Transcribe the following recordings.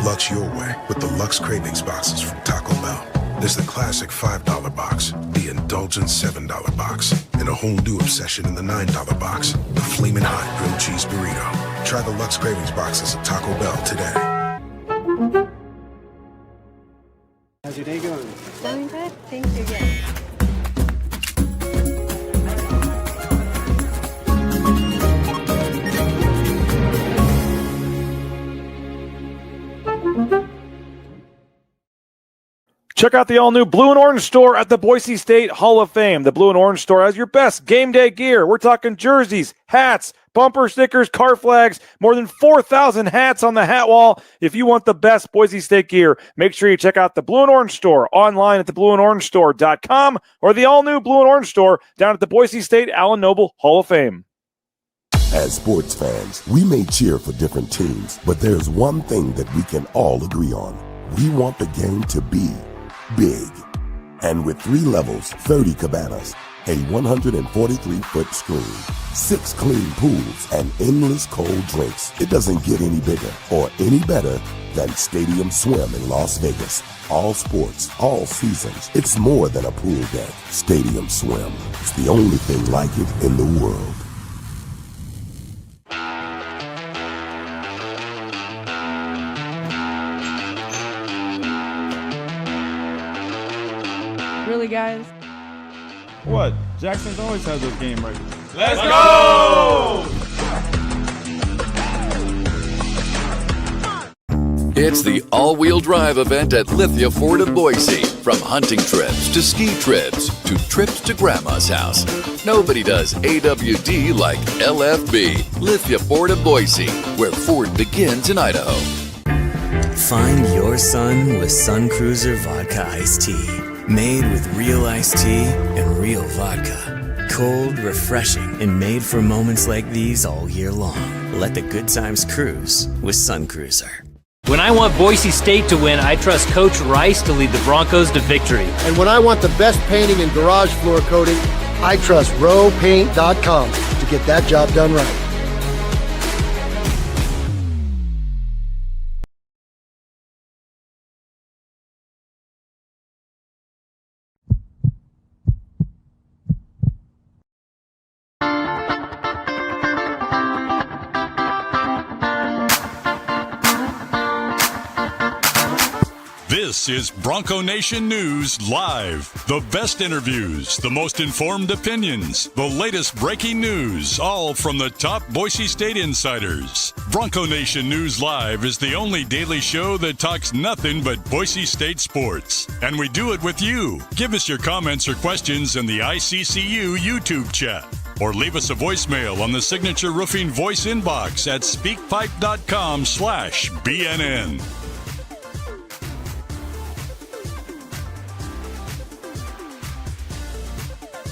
Lux your way with the Lux Cravings boxes from Taco Bell. There's the classic $5 box, the indulgent $7 box, and a whole new obsession in the $9 box, the Flamin' Hot Grilled Cheese Burrito. Try the Lux Cravings boxes at Taco Bell today. How's your day going? Going good. Thank you. Yes. Check out the all-new Blue and Orange store at the Boise State Hall of Fame. The Blue and Orange store has your best game day gear. We're talking jerseys, hats, bumper stickers, car flags, more than 4,000 hats on the hat wall. If you want the best Boise State gear, make sure you check out the Blue and Orange store online at theblueandorangestore.com or the all-new Blue and Orange store down at the Boise State Allen Noble Hall of Fame. As sports fans, we may cheer for different teams, but there's one thing that we can all agree on. We want the game to be big. And with 3 levels, 30 cabanas, a 143-foot screen, 6 clean pools, and endless cold drinks, it doesn't get any bigger or any better than Stadium Swim in Las Vegas. All sports, all seasons. It's more than a pool deck. Stadium Swim. It's the only thing like it in the world. Really, guys? What? Jackson's always had this game right. Let's go! It's the all-wheel drive event at Lithia Ford of Boise. From hunting trips to ski trips to trips to Grandma's house. Nobody does AWD like LFB, Lithia Ford of Boise, where Ford begins in Idaho. Find your sun with Sun Cruiser Vodka Iced Tea. Made with real iced tea and real vodka. Cold, refreshing, and made for moments like these all year long. Let the good times cruise with Sun Cruiser. When I want Boise State to win, I trust Coach Rice to lead the Broncos to victory. And when I want the best painting and garage floor coating, I trust rowpaint.com to get that job done right. This is Bronco Nation News Live. The best interviews, the most informed opinions, the latest breaking news, all from the top Boise State insiders. Bronco Nation News Live is the only daily show that talks nothing but Boise State sports. And we do it with you. Give us your comments or questions in the ICCU YouTube chat. Or leave us a voicemail on the Signature Roofing voice inbox at speakpipe.com/BNN.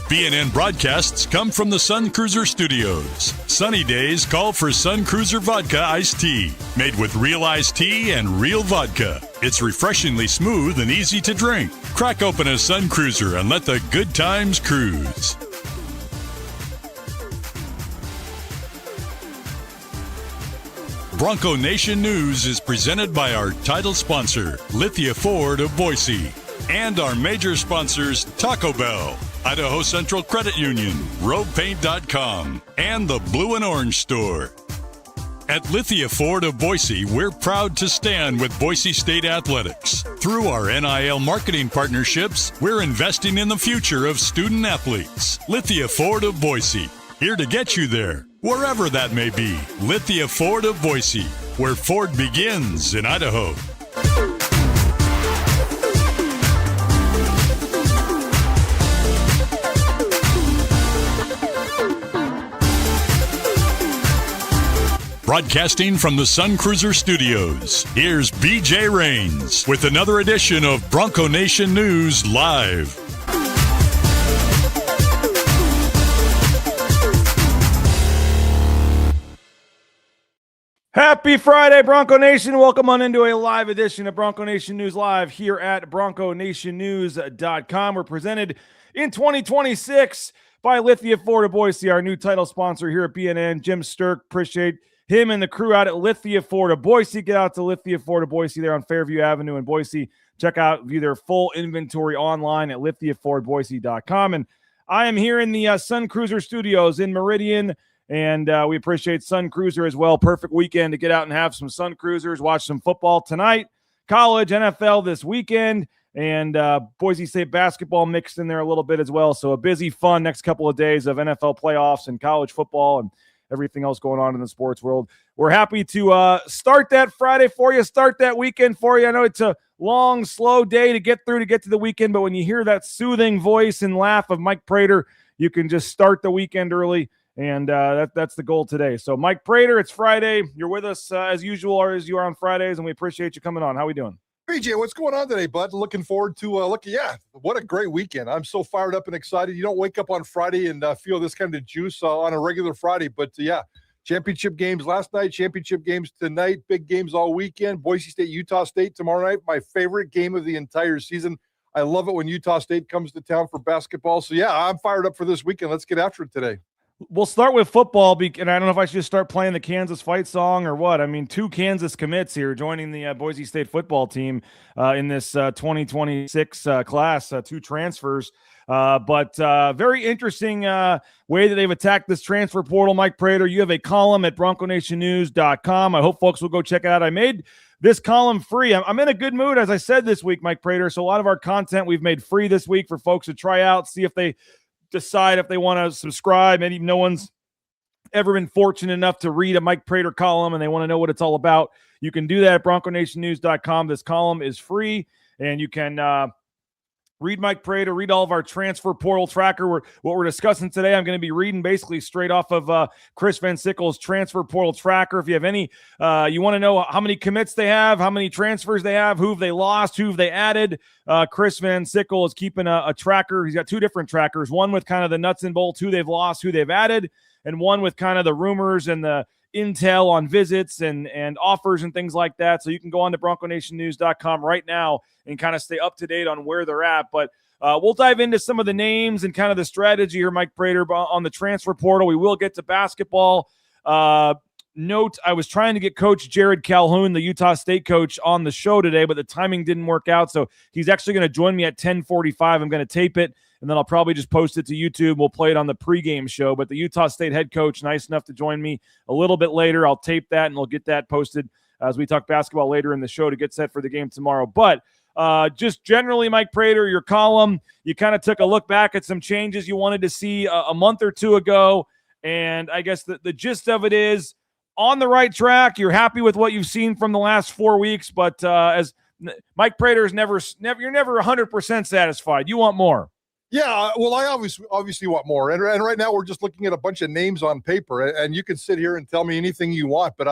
BNN broadcasts come from the Sun Cruiser Studios. Sunny days call for Sun Cruiser Vodka Iced Tea. Made with real iced tea and real vodka. It's refreshingly smooth and easy to drink. Crack open a Sun Cruiser and let the good times cruise. Bronco Nation News is presented by our title sponsor, Lithia Ford of Boise, and our major sponsors, Taco Bell, Idaho Central Credit Union, rowpaint.com, and the Blue and Orange store. At Lithia Ford of Boise, we're proud to stand with Boise State athletics. Through our NIL marketing partnerships, we're investing in the future of student athletes. Lithia Ford of Boise, here to get you there, wherever that may be. Lithia Ford of Boise, where Ford begins in Idaho. Broadcasting from the Sun Cruiser Studios, here's BJ Rains with another edition of Bronco Nation News Live. Happy Friday, Bronco Nation. Welcome on into a live edition of Bronco Nation News Live here at BroncoNationNews.com. We're presented in 2026 by Lithia Ford of Boise, our new title sponsor here at BNN. Jim Sturk, appreciate him and the crew out at Lithia Ford of Boise. Get out to Lithia Ford of Boise there on Fairview Avenue in Boise. Check out, view their full inventory online at lithiafordboise.com. And I am here in the Sun Cruiser Studios in Meridian, and we appreciate Sun Cruiser as well. Perfect weekend to get out and have some Sun Cruisers, watch some football tonight, college, NFL this weekend, and Boise State basketball mixed in there a little bit as well. So a busy, fun next couple of days of NFL playoffs and college football and everything else going on in the sports world. We're happy to start that Friday for you, start that weekend for you. I know it's a long, slow day to get through to get to the weekend, but when you hear that soothing voice and laugh of Mike Prater, you can just start the weekend early, and that's the goal today. So Mike Prater, it's Friday. You're with us as usual, or as you are on Fridays, and we appreciate you coming on. How we doing? BJ, what's going on today, bud? Looking forward to what a great weekend. I'm so fired up and excited. You don't wake up on Friday and feel this kind of juice on a regular Friday, but championship games last night, championship games tonight, big games all weekend. Boise State, Utah State tomorrow night, my favorite game of the entire season. I love it when Utah State comes to town for basketball. So, I'm fired up for this weekend. Let's get after it today. We'll start with football, and I don't know if I should just start playing the Kansas fight song or what. I mean, 2 Kansas commits here joining the Boise State football team in this 2026 class, 2 transfers. But very interesting way that they've attacked this transfer portal. Mike Prater, you have a column at BroncoNationNews.com. I hope folks will go check it out. I made this column free. I'm in a good mood, as I said this week, Mike Prater. So a lot of our content we've made free this week for folks to try out, see if they decide if they want to subscribe. Maybe no one's ever been fortunate enough to read a Mike Prater column and they want to know what it's all about. You can do that at BroncoNationNews.com. This column is free, and you can read Mike Prater, read all of our transfer portal tracker. What we're discussing today, I'm going to be reading basically straight off of Chris Van Sickle's transfer portal tracker. If you have any, you want to know how many commits they have, how many transfers they have, who have they lost, who have they added, Chris Van Sickle is keeping a tracker. He's got 2 different trackers, one with kind of the nuts and bolts, who they've lost, who they've added, and one with kind of the rumors and the intel on visits and offers and things like that. So you can go on to BroncoNationNews.com right now and kind of stay up to date on where they're at. But we'll dive into some of the names and kind of the strategy here, Mike Prater, on the transfer portal. We will get to basketball. Note, I was trying to get Coach Jared Calhoun, the Utah State coach, on the show today, but the timing didn't work out. So he's actually going to join me at 10:45. I'm going to tape it, and then I'll probably just post it to YouTube. We'll play it on the pregame show. But the Utah State head coach, nice enough to join me a little bit later. I'll tape that, and we'll get that posted as we talk basketball later in the show to get set for the game tomorrow. But just generally, Mike Prater, your column, you kind of took a look back at some changes you wanted to see a month or 2 ago. And I guess the gist of it is, on the right track, you're happy with what you've seen from the last 4 weeks, but as Mike Prater is never, you're never 100% satisfied. You want more. Yeah, well, I obviously want more, and right now we're just looking at a bunch of names on paper, and you can sit here and tell me anything you want, but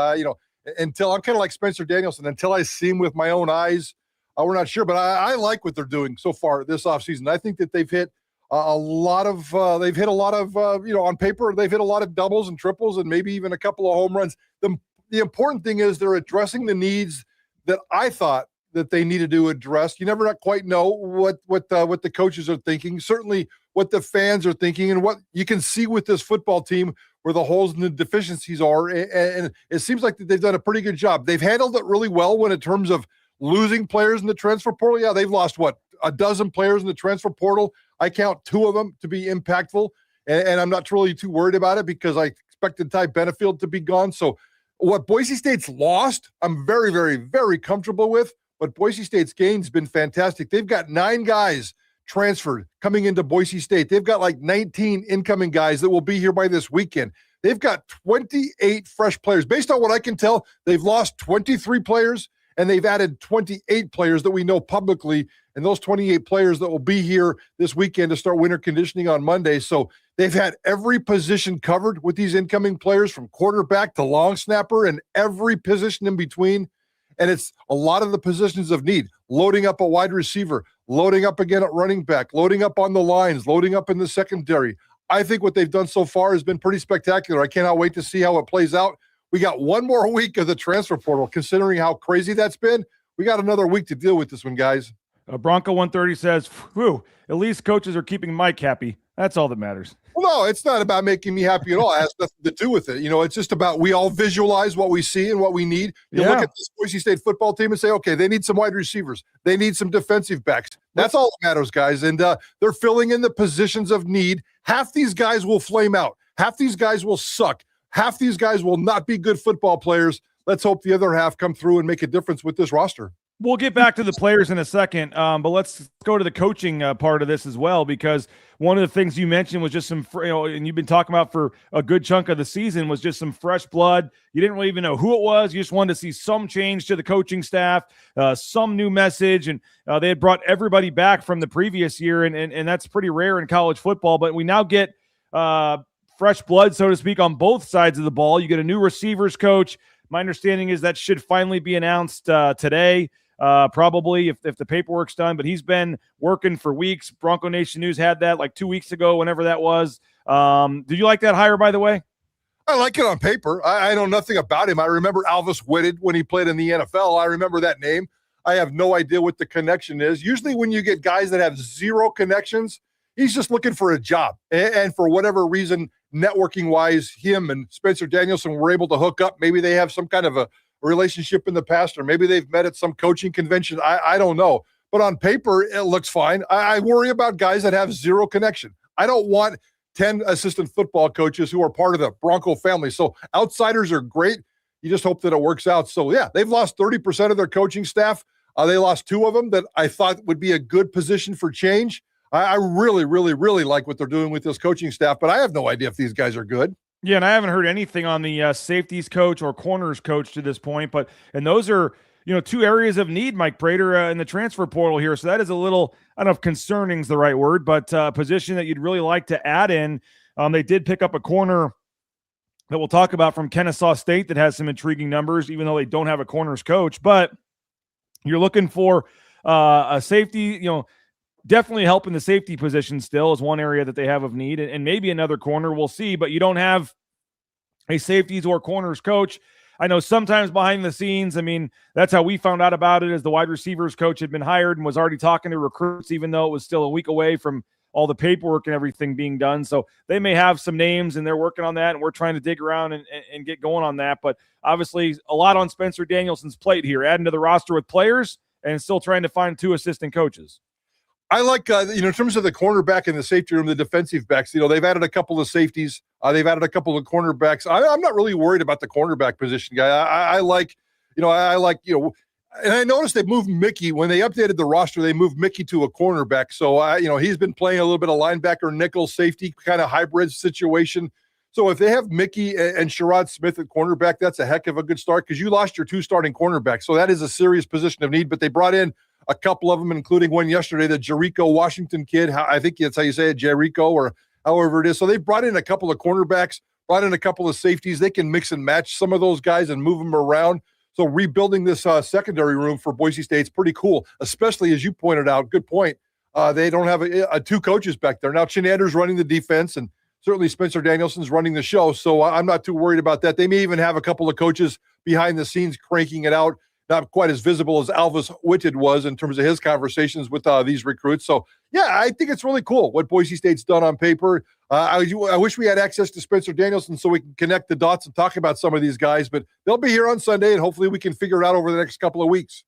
until I'm kind of like Spencer Danielson, until I see him with my own eyes, we're not sure. But I like what they're doing so far this offseason. I think that they've hit a lot of on paper, they've hit a lot of doubles and triples and maybe even a couple of home runs. The important thing is they're addressing the needs that I thought that they needed to address. You never quite know what the coaches are thinking, certainly what the fans are thinking, and what you can see with this football team where the holes and the deficiencies are. And it seems like they've done a pretty good job. They've handled it really well when in terms of losing players in the transfer portal. Yeah, they've lost, a dozen players in the transfer portal. I count 2 of them to be impactful, and I'm not really too worried about it because I expected Ty Benefield to be gone. So what Boise State's lost, I'm very, very, very comfortable with. But Boise State's gain's been fantastic. They've got 9 guys transferred coming into Boise State. They've got like 19 incoming guys that will be here by this weekend. They've got 28 fresh players. Based on what I can tell, they've lost 23 players, and they've added 28 players that we know publicly, and those 28 players that will be here this weekend to start winter conditioning on Monday. So they've had every position covered with these incoming players, from quarterback to long snapper and every position in between. And it's a lot of the positions of need, loading up a wide receiver, loading up again at running back, loading up on the lines, loading up in the secondary. I think what they've done so far has been pretty spectacular. I cannot wait to see how it plays out. We got 1 more week of the transfer portal, considering how crazy that's been. We got another week to deal with this one, guys. Bronco 130 says, "Whew, at least coaches are keeping Mike happy. That's all that matters." Well, no, it's not about making me happy at all. It has nothing to do with it. It's just about we all visualize what we see and what we need. You look at this Boise State football team and say, okay, they need some wide receivers. They need some defensive backs. That's all that matters, guys. And they're filling in the positions of need. Half these guys will flame out. Half these guys will suck. Half these guys will not be good football players. Let's hope the other half come through and make a difference with this roster. We'll get back to the players in a second, but let's go to the coaching part of this as well, because one of the things you mentioned was just some, and you've been talking about for a good chunk of the season, was just some fresh blood. You didn't really even know who it was. You just wanted to see some change to the coaching staff, some new message, and they had brought everybody back from the previous year, and that's pretty rare in college football. But we now get fresh blood, so to speak, on both sides of the ball. You get a new receivers coach. My understanding is that should finally be announced today. Probably if the paperwork's done, but he's been working for weeks. Bronco Nation News had that like 2 weeks ago, whenever that was. Did you like that hire, by the way? I like it on paper. I know nothing about him. I remember Alvis Whitted when he played in the NFL. I remember that name. I have no idea what the connection is. Usually when you get guys that have zero connections, he's just looking for a job. And for whatever reason, networking-wise, him and Spencer Danielson were able to hook up. Maybe they have some kind of a relationship in the past, or maybe they've met at some coaching convention. I don't know. But on paper, it looks fine. I worry about guys that have zero connection. I don't want 10 assistant football coaches who are part of the Bronco family. So outsiders are great. You just hope that it works out. So, yeah, they've lost 30% of their coaching staff. They lost 2 of them that I thought would be a good position for change. I really, really, really like what they're doing with this coaching staff, but I have no idea if these guys are good. Yeah, and I haven't heard anything on the safeties coach or corners coach to this point, and those are, 2 areas of need, Mike Prater, in the transfer portal here. So that is a little, I don't know if concerning is the right word, but a position that you'd really like to add in. They did pick up a corner that we'll talk about from Kennesaw State that has some intriguing numbers, even though they don't have a corners coach. But you're looking for a safety, definitely helping the safety position still is one area that they have of need, and maybe another corner, we'll see, but you don't have a safeties or corners coach. I know sometimes behind the scenes, that's how we found out about it, as the wide receivers coach had been hired and was already talking to recruits, even though it was still a week away from all the paperwork and everything being done. So they may have some names and they're working on that, and we're trying to dig around and get going on that. But obviously a lot on Spencer Danielson's plate here, adding to the roster with players and still trying to find 2 assistant coaches. I like, in terms of the cornerback and the safety room, the defensive backs, they've added a couple of safeties. They've added a couple of cornerbacks. I'm not really worried about the cornerback position, guy. I like, and I noticed they moved Mickey. When they updated the roster, they moved Mickey to a cornerback. So, he's been playing a little bit of linebacker, nickel, safety kind of hybrid situation. So if they have Mickey and Sherrod Smith at cornerback, that's a heck of a good start, because you lost your 2 starting cornerbacks. So that is a serious position of need, but they brought in a couple of them, including one yesterday, the Jericho Washington kid. I think that's how you say it, Jericho, or however it is. So they brought in a couple of cornerbacks, brought in a couple of safeties. They can mix and match some of those guys and move them around. So rebuilding this secondary room for Boise State is pretty cool, especially as you pointed out. Good point. They don't have 2 coaches back there. Now, Chinander's running the defense, and certainly Spencer Danielson's running the show. So I'm not too worried about that. They may even have a couple of coaches behind the scenes cranking it out. Not quite as visible as Alvis Whitted was in terms of his conversations with these recruits. So, yeah, I think it's really cool what Boise State's done on paper. I wish we had access to Spencer Danielson so we can connect the dots and talk about some of these guys, but they'll be here on Sunday, and hopefully we can figure it out over the next couple of weeks.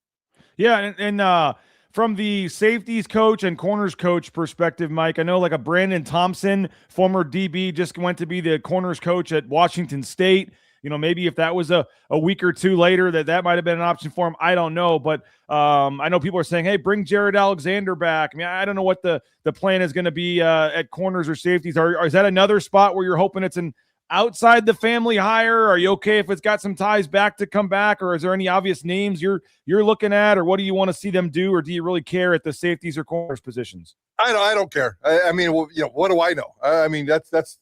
Yeah, and from the safeties coach and corners coach perspective, Mike, I know like a Brandon Thompson, former DB, just went to be the corners coach at Washington State. Maybe if that was a week or 2 later, that might have been an option for him. I don't know. But I know people are saying, hey, bring Jared Alexander back. I don't know what the plan is going to be at corners or safeties. Is that another spot where you're hoping it's an outside the family hire? Are you okay if it's got some ties back to come back? Or is there any obvious names you're looking at? Or what do you want to see them do? Or do you really care at the safeties or corners positions? I don't care. What do I know?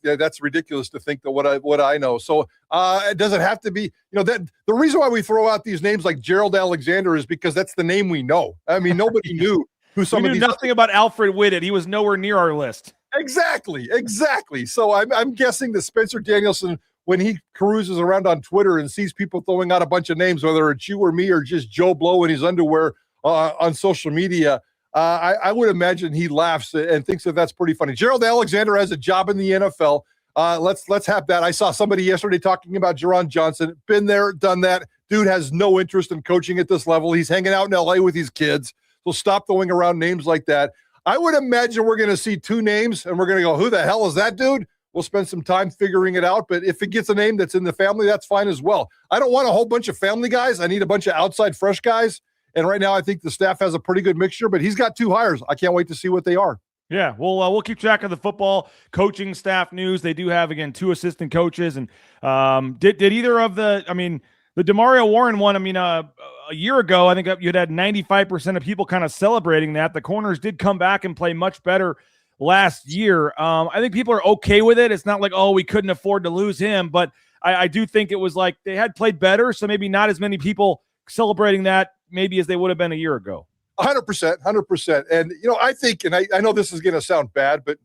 That's ridiculous to think that what I know. So it doesn't have to be, that the reason why we throw out these names like Gerald Alexander is because that's the name we know. Nobody knew who some of these. Nothing about Alfred Whitted. He was nowhere near our list. Exactly. So I'm guessing that Spencer Danielson, when he cruises around on Twitter and sees people throwing out a bunch of names, whether it's you or me or just Joe Blow in his underwear on social media, I would imagine he laughs and thinks that that's pretty funny. Gerald Alexander has a job in the NFL. Let's have that. I saw somebody yesterday talking about Jerron Johnson. Been there, done that. Dude has no interest in coaching at this level. He's hanging out in L.A. with his kids. So stop throwing around names like that. I would imagine we're going to see two names, and we're going to go, who the hell is that dude? We'll spend some time figuring it out. But if it gets a name that's in the family, that's fine as well. I don't want a whole bunch of family guys. I need a bunch of outside fresh guys. And right now I think the staff has a pretty good mixture, but he's got two hires. I can't wait to see what they are. Yeah, we'll keep track of the football coaching staff news. They do have, again, 2 assistant coaches. And did either of the DeMario Warren one, a year ago, I think you'd had 95% of people kind of celebrating that. The corners did come back and play much better last year. I think people are okay with it. It's not like, oh, we couldn't afford to lose him. But I do think it was like they had played better, so maybe not as many people celebrating that maybe as they would have been a year ago. 100%. And, I think, and I know this is going to sound bad, but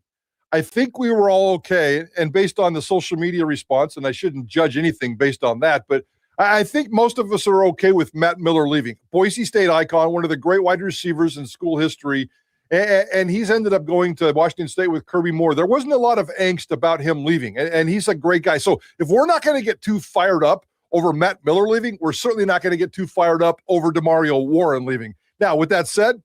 I think we were all okay. And based on the social media response, and I shouldn't judge anything based on that, but I think most of us are okay with Matt Miller leaving. Boise State icon, one of the great wide receivers in school history. And he's ended up going to Washington State with Kirby Moore. There wasn't a lot of angst about him leaving. And he's a great guy. So if we're not going to get too fired up over Matt Miller leaving, we're certainly not going to get too fired up over DeMario Warren leaving. Now, with that said,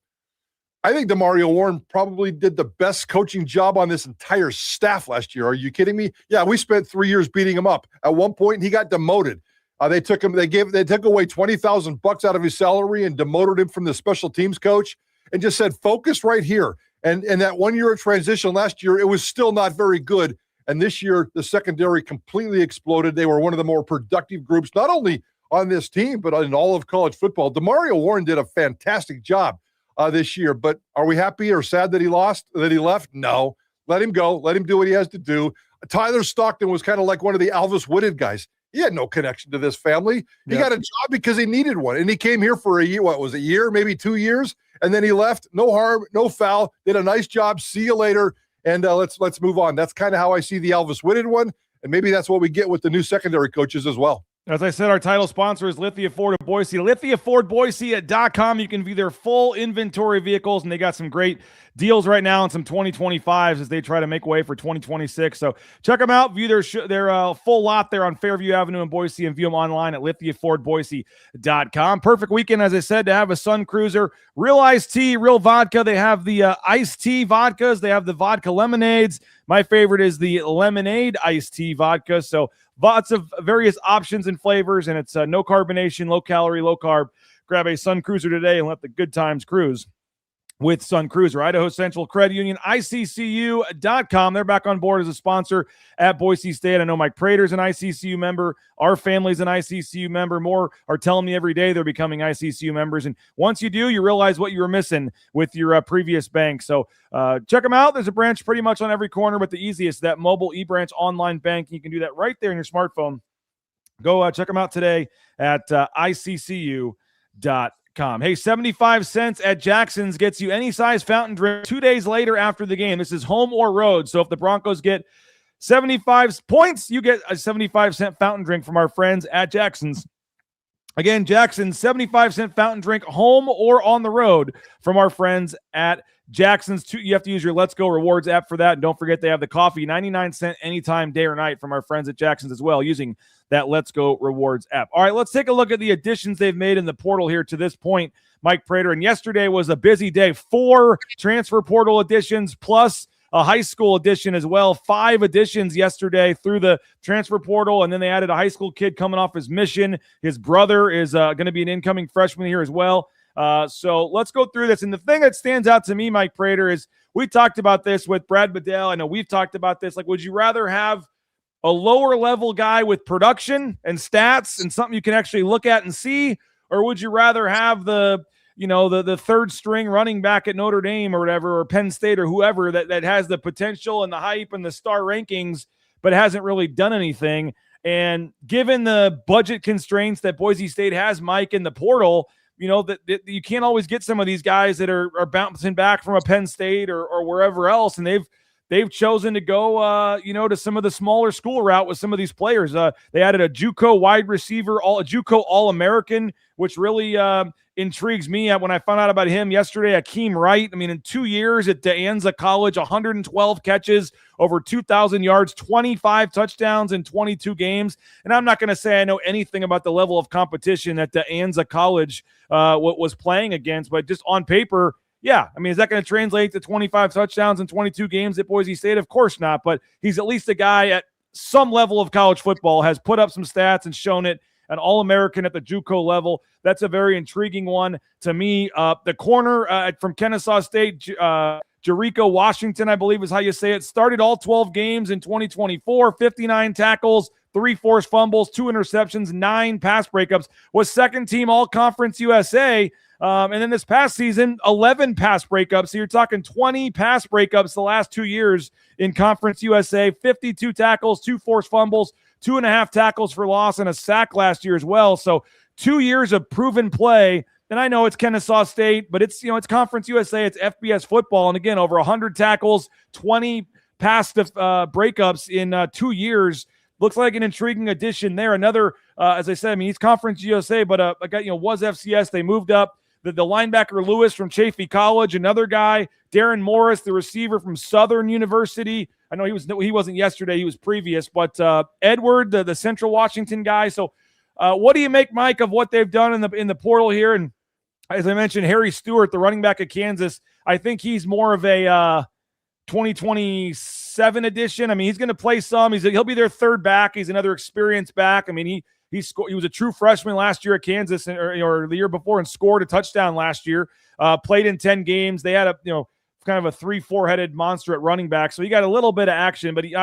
I think DeMario Warren probably did the best coaching job on this entire staff last year. Are you kidding me? Yeah, we spent 3 years beating him up. At one point, he got demoted. They took away $20,000 out of his salary and demoted him from the special teams coach and just said, focus right here. And that 1 year of transition last year, it was still not very good. And this year, the secondary completely exploded. They were one of the more productive groups, not only on this team, but in all of college football. DeMario Warren did a fantastic job this year. But are we happy or sad that he left? No. Let him go. Let him do what he has to do. Tyler Stockton was kind of like one of the Alvis Wooded guys. He had no connection to this family. He got a job because he needed one. And he came here for a year, a year, maybe 2 years. And then he left. No harm, no foul. Did a nice job. See you later. And let's move on. That's kind of how I see the Alvis Wooded one. And maybe that's what we get with the new secondary coaches as well. As I said, our title sponsor is Lithia Ford of Boise. LithiaFordBoise.com. You can view their full inventory of vehicles, and they got some great deals right now and some 2025s as they try to make way for 2026. So check them out. View their full lot there on Fairview Avenue in Boise, and view them online at LithiaFordBoise.com. Perfect weekend, as I said, to have a Sun Cruiser. Real iced tea, real vodka. They have the iced tea vodkas. They have the vodka lemonades. My favorite is the lemonade iced tea vodka. So lots of various options and flavors, and it's no carbonation, low calorie, low carb. Grab a Sun Cruiser today and let the good times cruise with Sun Cruiser. Idaho Central Credit Union, ICCU.com. They're back on board as a sponsor at Boise State. I know Mike Prater is an ICCU member. Our family's an ICCU member. More are telling me every day they're becoming ICCU members. And once you do, you realize what you were missing with your previous bank. So check them out. There's a branch pretty much on every corner, but the easiest, that mobile eBranch online banking. You can do that right there on your smartphone. Go check them out today at ICCU.com. Hey, 75 cents at Jackson's gets you any size fountain drink 2 days later after the game. This is home or road. So if the Broncos get 75 points, you get a 75-cent fountain drink from our friends at Jackson's. Again, Jackson's 75-cent fountain drink, home or on the road, from our friends at Jackson's. You have to use your Let's Go Rewards app for that. And don't forget, they have the coffee, 99-cent anytime, day or night, from our friends at Jackson's as well, using that Let's Go Rewards app. All right, let's take a look at the additions they've made in the portal here to this point, Mike Prater. And yesterday was a busy day. 4 transfer portal additions plus a high school addition as well. 5 additions yesterday through the transfer portal, and then they added a high school kid coming off his mission. His brother is going to be an incoming freshman here as well. So let's go through this. And the thing that stands out to me, Mike Prater, is we talked about this with Brad Bedell. I know we've talked about this. Like, would you rather have a lower level guy with production and stats and something you can actually look at and see, or would you rather have the third string running back at Notre Dame or whatever, or Penn State or whoever that has the potential and the hype and the star rankings, but hasn't really done anything? And given the budget constraints that Boise State has, Mike, in the portal, that you can't always get some of these guys that are bouncing back from a Penn State or wherever else. And they've chosen to go, to some of the smaller school route with some of these players. They added a JUCO wide receiver, a JUCO All-American, which really intrigues me. When I found out about him yesterday, Akeem Wright. I mean, in 2 years at De Anza College, 112 catches, over 2,000 yards, 25 touchdowns in 22 games. And I'm not going to say I know anything about the level of competition that De Anza College was playing against, but just on paper, yeah. I mean, is that going to translate to 25 touchdowns in 22 games at Boise State? Of course not, but he's at least a guy at some level of college football, has put up some stats and shown it. An All-American at the JUCO level. That's a very intriguing one to me. The corner from Kennesaw State, Jericho Washington, I believe is how you say it, started all 12 games in 2024, 59 tackles, 3 forced fumbles, 2 interceptions, 9 pass breakups, was second team All-Conference USA. And then this past season, 11 pass breakups. So you're talking 20 pass breakups the last 2 years in Conference USA, 52 tackles, 2 forced fumbles, 2.5 tackles for loss, and a sack last year as well. So 2 years of proven play. And I know it's Kennesaw State, but it's Conference USA, it's FBS football. And again, over 100 tackles, 20 pass breakups in 2 years. Looks like an intriguing addition there. Another, as I said, I mean, he's Conference USA, but a guy, was FCS. They moved up. The linebacker Lewis from Chaffey College, another guy, Darren Morris, the receiver from Southern University. I know he wasn't yesterday, he was previous, but Edward, the Central Washington guy. So what do you make, Mike, of what they've done in the portal here? And as I mentioned, Harry Stewart, the running back of Kansas, I think he's more of a 2027 edition. I mean, he's going to play some. He'll be their third back. He's another experienced back. I mean, he was a true freshman last year at Kansas, or the year before, and scored a touchdown last year. Played in 10 games. They had kind of a 3-4 headed monster at running back. So he got a little bit of action, but he's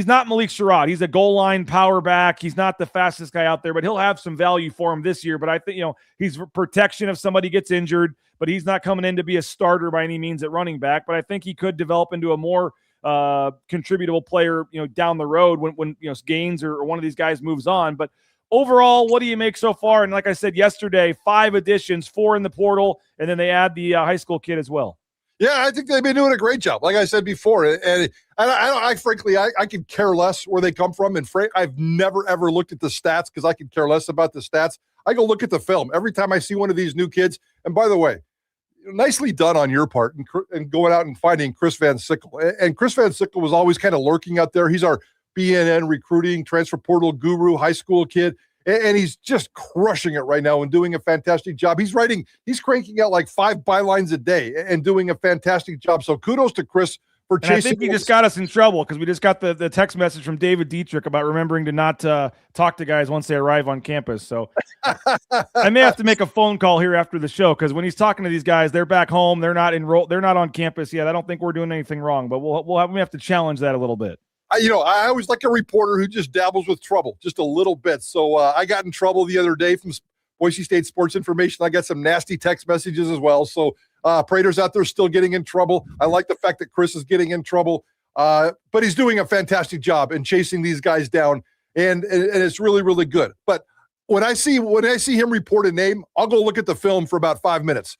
not Malik Sherrod. He's a goal line power back. He's not the fastest guy out there, but he'll have some value for him this year. But I think, he's protection if somebody gets injured, but he's not coming in to be a starter by any means at running back. But I think he could develop into a more contributable player, down the road when Gaines or one of these guys moves on. But overall, what do you make so far? And like I said yesterday, 5 additions, 4 in the portal, and then they add the high school kid as well. Yeah, I think they've been doing a great job. Like I said before, and I frankly could care less where they come from. And I've never ever looked at the stats because I could care less about the stats. I go look at the film every time I see one of these new kids. And by the way, nicely done on your part and going out and finding Chris Van Sickle. And Chris Van Sickle was always kind of lurking out there. He's our BNN recruiting transfer portal guru, high school kid. And he's just crushing it right now and doing a fantastic job. He's cranking out like 5 bylines a day and doing a fantastic job. So kudos to Chris for chasing. I think he just got us in trouble because we just got the text message from David Dietrich about remembering to not talk to guys once they arrive on campus. So I may have to make a phone call here after the show because when he's talking to these guys, they're back home. They're not enrolled. They're not on campus yet. I don't think we're doing anything wrong, but we have to challenge that a little bit. I always like a reporter who just dabbles with trouble just a little bit. So I got in trouble the other day from Boise State Sports Information. I got some nasty text messages as well. So Prater's out there still getting in trouble. I like the fact that Chris is getting in trouble, but he's doing a fantastic job in chasing these guys down, and it's really, really good. But when I see him report a name, I'll go look at the film for about 5 minutes.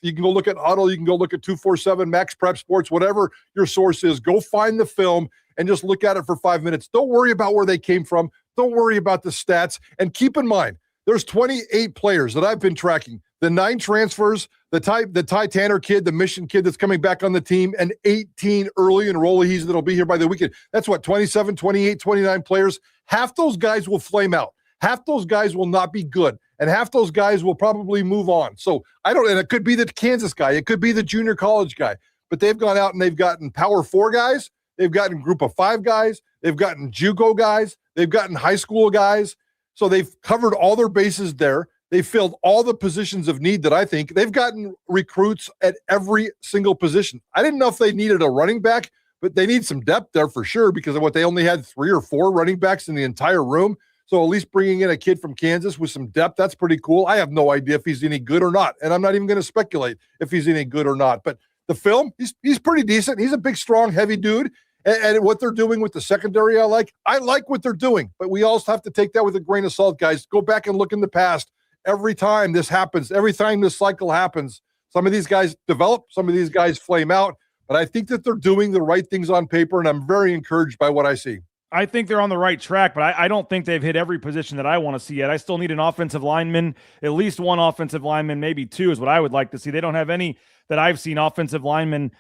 You can go look at Huddle. You can go look at 247, Max Prep Sports, whatever your source is. Go find the film and just look at it for 5 minutes. Don't worry about where they came from. Don't worry about the stats. And keep in mind, there's 28 players that I've been tracking. The 9 transfers, the Ty Tanner kid, the Mission kid that's coming back on the team, and 18 early enrollees that'll be here by the weekend. That's 27, 28, 29 players. Half those guys will flame out. Half those guys will not be good. And half those guys will probably move on. So and it could be the Kansas guy. It could be the junior college guy. But they've gone out and they've gotten Power 4 guys. They've gotten Group of 5 guys. They've gotten JUCO guys. They've gotten high school guys. So they've covered all their bases there. They filled all the positions of need that I think. They've gotten recruits at every single position. I didn't know if they needed a running back, but they need some depth there for sure because of what they only had 3 or 4 running backs in the entire room. So at least bringing in a kid from Kansas with some depth, that's pretty cool. I have no idea if he's any good or not, and I'm not even going to speculate if he's any good or not. But the film, he's pretty decent. He's a big, strong, heavy dude. And what they're doing with the secondary, I like what they're doing. But we also have to take that with a grain of salt, guys. Go back and look in the past. Every time this happens, every time this cycle happens, some of these guys develop, some of these guys flame out. But I think that they're doing the right things on paper, and I'm very encouraged by what I see. I think they're on the right track, but I don't think they've hit every position that I want to see yet. I still need an offensive lineman, at least one offensive lineman, maybe two is what I would like to see. They don't have any that I've seen offensive linemen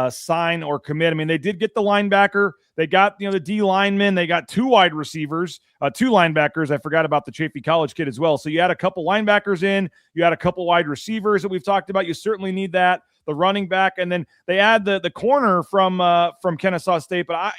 sign or commit. I mean, they did get the linebacker. They got, the D lineman. They got two wide receivers, two linebackers. I forgot about the Chaffey College kid as well. So you had a couple linebackers in. You had a couple wide receivers that we've talked about. You certainly need that. The running back, and then they add the corner from Kennesaw State. But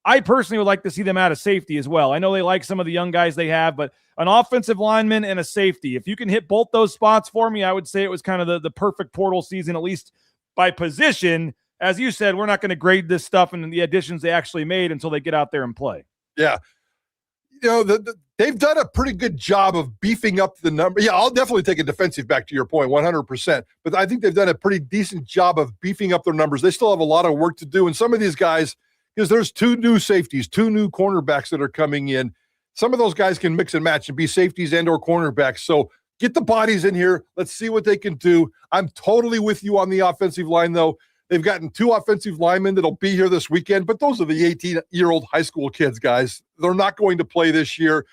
I personally would like to see them add a safety as well. I know they like some of the young guys they have, but an offensive lineman and a safety. If you can hit both those spots for me, I would say it was kind of the perfect portal season, at least by position. As you said, we're not going to grade this stuff and the additions they actually made until they get out there and play. Yeah. They've done a pretty good job of beefing up the number. Yeah, I'll definitely take a defensive back to your point, 100%. But I think they've done a pretty decent job of beefing up their numbers. They still have a lot of work to do. And some of these guys, because there's two new safeties, two new cornerbacks that are coming in. Some of those guys can mix and match and be safeties and or cornerbacks. So get the bodies in here. Let's see what they can do. I'm totally with you on the offensive line, though. They've gotten two offensive linemen that'll be here this weekend, but those are the 18-year-old high school kids, guys. They're not going to play this year.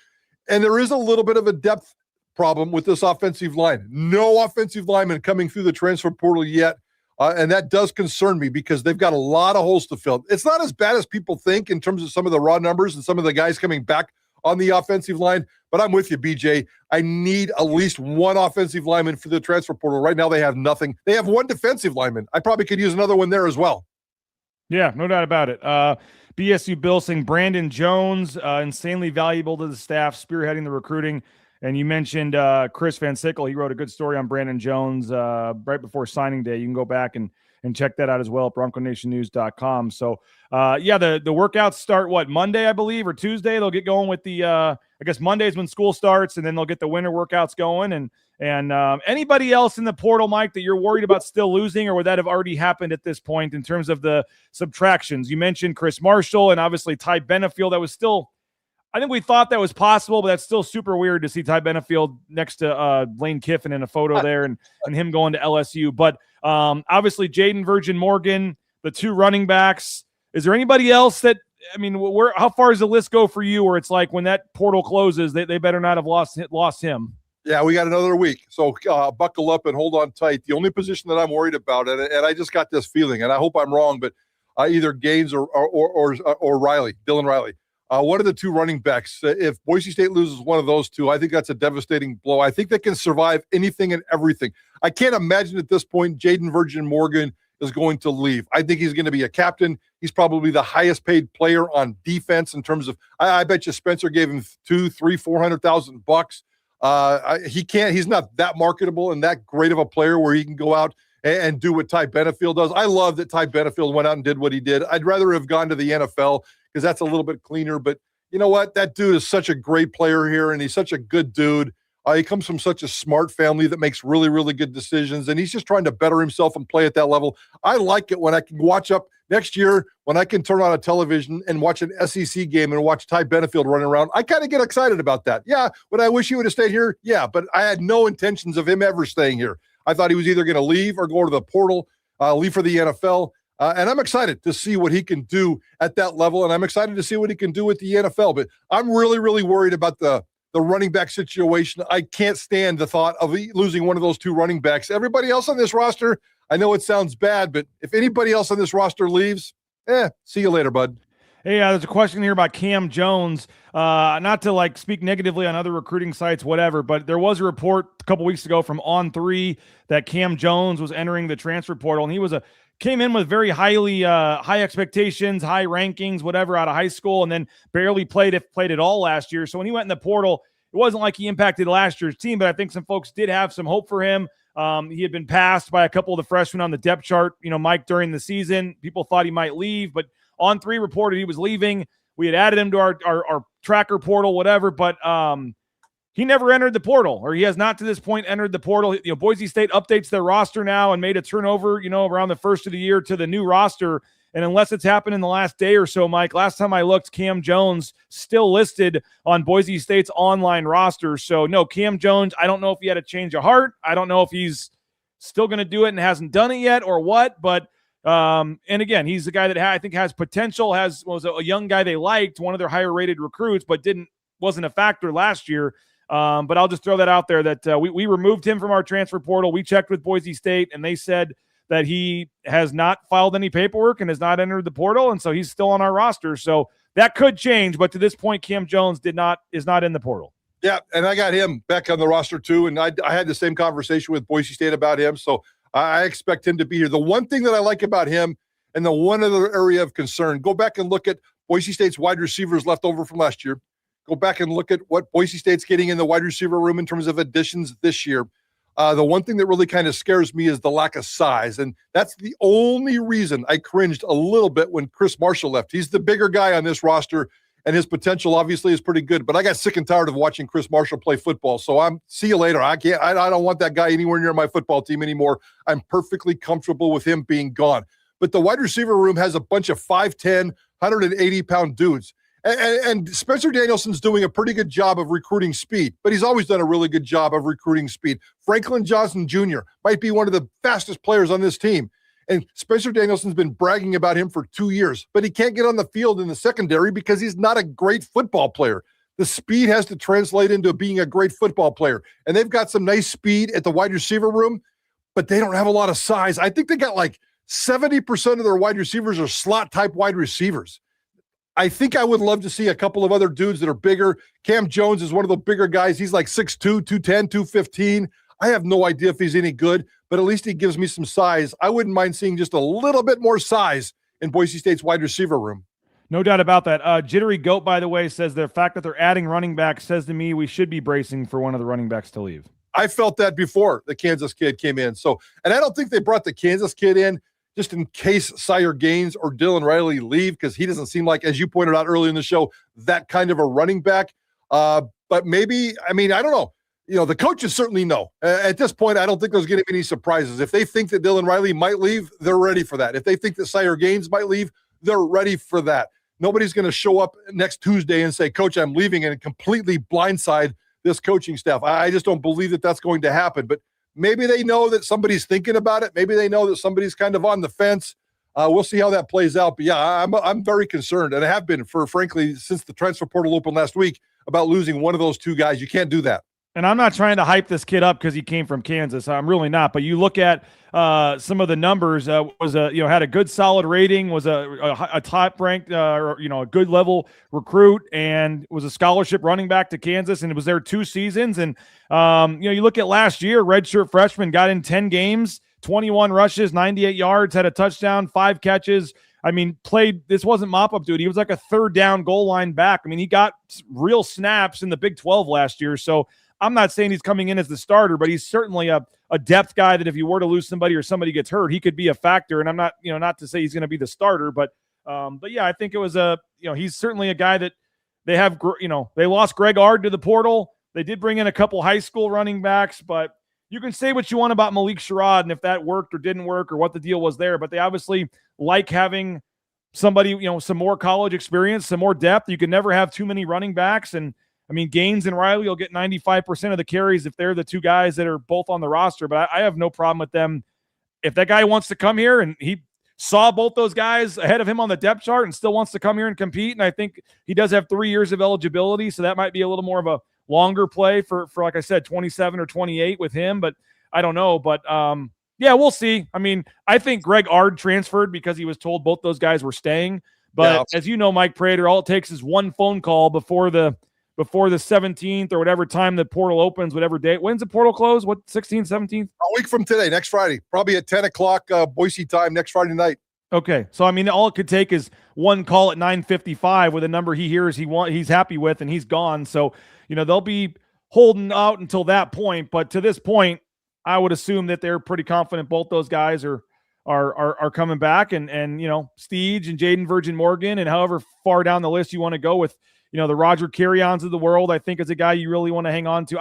And there is a little bit of a depth problem with this offensive line. No offensive lineman coming through the transfer portal yet. And that does concern me because they've got a lot of holes to fill. It's not as bad as people think in terms of some of the raw numbers and some of the guys coming back on the offensive line. But I'm with you, BJ. I need at least one offensive lineman for the transfer portal. Right now they have nothing. They have one defensive lineman. I probably could use another one there as well. Yeah, no doubt about it. BSU Bill saying Brandon Jones, insanely valuable to the staff, spearheading the recruiting. And you mentioned Chris Van Sickle. He wrote a good story on Brandon Jones right before signing day. You can go back and check that out as well at BroncoNationNews.com. So, the workouts start, Monday, I believe, or Tuesday? They'll get going with the I guess Monday's when school starts, and then they'll get the winter workouts going. And anybody else in the portal, Mike, that you're worried about still losing, or would that have already happened at this point in terms of the subtractions? You mentioned Chris Marshall and obviously Ty Benefield. That was still – I think we thought that was possible, but that's still super weird to see Ty Benefield next to Lane Kiffin in a photo there and him going to LSU. But obviously Jaden Virgin Morgan, the two running backs. Is there anybody else that – how far does the list go for you where it's like when that portal closes, they better not have lost him? Yeah, we got another week. So buckle up and hold on tight. The only position that I'm worried about, and I just got this feeling, and I hope I'm wrong, but either Gaines or Riley, Dylan Riley. One of the two running backs, if Boise State loses one of those two, I think that's a devastating blow. I think they can survive anything and everything. I can't imagine at this point Jaden Virgin Morgan is going to leave. I think he's going to be a captain. He's probably the highest paid player on defense in terms of, I bet you Spencer gave him $400,000. He's not that marketable and that great of a player where he can go out and do what Ty Benefield does. I love that Ty Benefield went out and did what he did. I'd rather have gone to the NFL because that's a little bit cleaner. But you know what? That dude is such a great player here, and he's such a good dude. He comes from such a smart family that makes really, really good decisions, and he's just trying to better himself and play at that level. I like it when I can watch up next year, when I can turn on a television and watch an SEC game and watch Ty Benefield running around. I kind of get excited about that. Yeah, would I wish he would have stayed here? Yeah, but I had no intentions of him ever staying here. I thought he was either going to leave or go to the portal, leave for the NFL. And I'm excited to see what he can do at that level, and I'm excited to see what he can do with the NFL. But I'm really, really worried about the running back situation. I can't stand the thought of losing one of those two running backs. Everybody else on this roster, I know it sounds bad, but if anybody else on this roster leaves, see you later, bud. Hey, there's a question here about Cam Jones. Not to speak negatively on other recruiting sites, whatever, but there was a report a couple weeks ago from On3 that Cam Jones was entering the transfer portal, and he came in with very high expectations, high rankings, whatever, out of high school, and then barely played at all last year. So when he went in the portal, it wasn't like he impacted last year's team, but I think some folks did have some hope for him. He had been passed by a couple of the freshmen on the depth chart, Mike, during the season. People thought he might leave, but On3 reported he was leaving. We had added him to our tracker portal, whatever, but he never entered the portal, or he has not to this point entered the portal. Boise State updates their roster now and made a turnover, around the first of the year to the new roster. And unless it's happened in the last day or so, Mike, last time I looked, Cam Jones still listed on Boise State's online roster. So no, Cam Jones, I don't know if he had a change of heart. I don't know if he's still going to do it and hasn't done it yet or what, but And again, he's the guy that I think has potential, was a young guy they liked, one of their higher rated recruits, but wasn't a factor last year. But I'll just throw that out there that we removed him from our transfer portal. We checked with Boise State, and they said that he has not filed any paperwork and has not entered the portal, and so he's still on our roster. So that could change, but to this point, Cam Jones is not in the portal. Yeah, and I got him back on the roster too, and I had the same conversation with Boise State about him, so I expect him to be here. The one thing that I like about him, and the one other area of concern, go back and look at Boise State's wide receivers left over from last year. Go back and look at what Boise State's getting in the wide receiver room in terms of additions this year. The one thing that really kind of scares me is the lack of size, and that's the only reason I cringed a little bit when Chris Marshall left. He's the bigger guy on this roster, and his potential obviously is pretty good, but I got sick and tired of watching Chris Marshall play football, so see you later. I don't want that guy anywhere near my football team anymore. I'm perfectly comfortable with him being gone. But the wide receiver room has a bunch of 5'10", 180-pound dudes. And Spencer Danielson's doing a pretty good job of recruiting speed, but he's always done a really good job of recruiting speed. Franklin Johnson Jr. might be one of the fastest players on this team. And Spencer Danielson's been bragging about him for 2 years, but he can't get on the field in the secondary because he's not a great football player. The speed has to translate into being a great football player. And they've got some nice speed at the wide receiver room, but they don't have a lot of size. I think they got like 70% of their wide receivers are slot-type wide receivers. I think I would love to see a couple of other dudes that are bigger. Cam Jones is one of the bigger guys. He's like 6'2", 210, 215. I have no idea if he's any good, but at least he gives me some size. I wouldn't mind seeing just a little bit more size in Boise State's wide receiver room. No doubt about that. Jittery Goat, by the way, says the fact that they're adding running backs says to me we should be bracing for one of the running backs to leave. I felt that before the Kansas kid came in. And I don't think they brought the Kansas kid in just in case Sire Gaines or Dylan Riley leave, because he doesn't seem like, as you pointed out earlier in the show, that kind of a running back. But maybe, I don't know. The coaches certainly know. At this point, I don't think there's going to be any surprises. If they think that Dylan Riley might leave, they're ready for that. If they think that Sire Gaines might leave, they're ready for that. Nobody's going to show up next Tuesday and say, Coach, I'm leaving, and completely blindside this coaching staff. I just don't believe that that's going to happen. But maybe they know that somebody's thinking about it. Maybe they know that somebody's kind of on the fence. We'll see how that plays out. But yeah, I'm very concerned, and I have been frankly, since the transfer portal opened last week, about losing one of those two guys. You can't do that. And I'm not trying to hype this kid up because he came from Kansas. I'm really not. But you look at some of the numbers. Had a good solid rating. Was a top ranked a good level recruit, and was a scholarship running back to Kansas, and it was there 2 seasons. And you look at last year, redshirt freshman, got in 10 games, 21 rushes, 98 yards, had a touchdown, 5 catches. Played. This wasn't mop-up duty. He was like a third down goal line back. He got real snaps in the Big 12 last year. So I'm not saying he's coming in as the starter, but he's certainly a depth guy that if you were to lose somebody or somebody gets hurt, he could be a factor. And I'm not, not to say he's going to be the starter, but yeah, I think it was he's certainly a guy that they have, they lost Greg Ard to the portal. They did bring in a couple high school running backs, but you can say what you want about Malik Sherrod and if that worked or didn't work or what the deal was there, but they obviously like having somebody, some more college experience, some more depth. You can never have too many running backs. And Gaines and Riley will get 95% of the carries if they're the two guys that are both on the roster, but I have no problem with them. If that guy wants to come here and he saw both those guys ahead of him on the depth chart and still wants to come here and compete, and I think he does have 3 years of eligibility, so that might be a little more of a longer play for like I said, 27 or 28 with him, but I don't know. But yeah, we'll see. I think Greg Ard transferred because he was told both those guys were staying, but as you know, Mike Prater, all it takes is one phone call before the 17th or whatever time the portal opens, whatever date. When's the portal close? What, 16th, 17th? A week from today, next Friday, probably at 10 o'clock Boise time next Friday night. Okay. So, all it could take is one call at 9:55 with a number he hears he's happy with, and he's gone. So, they'll be holding out until that point. But to this point, I would assume that they're pretty confident both those guys are coming back, and Steege and Jaden Virgin Morgan, and however far down the list you want to go with, the Roger Carry-ons of the world, I think is a guy you really want to hang on to.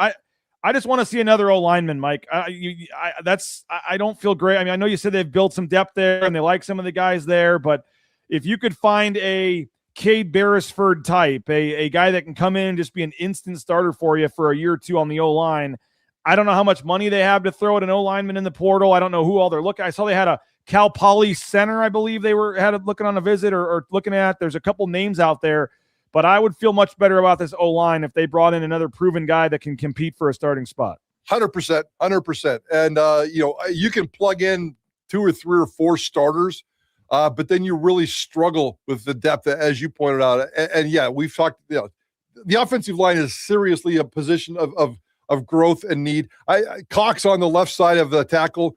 I just want to see another O-lineman, Mike. I don't feel great. I know you said they've built some depth there and they like some of the guys there, but if you could find a Cade Beresford type, a guy that can come in and just be an instant starter for you for a year or two on the O-line, I don't know how much money they have to throw at an O-lineman in the portal. I don't know who all they're looking. I saw they had a Cal Poly center, I believe they had looking on a visit or looking at. There's a couple names out there, but I would feel much better about this O-line if they brought in another proven guy that can compete for a starting spot. 100%. And, you can plug in 2 or 3 or 4 starters, but then you really struggle with the depth, as you pointed out. And we've talked, the offensive line is seriously a position of growth and need. Cox on the left side of the tackle,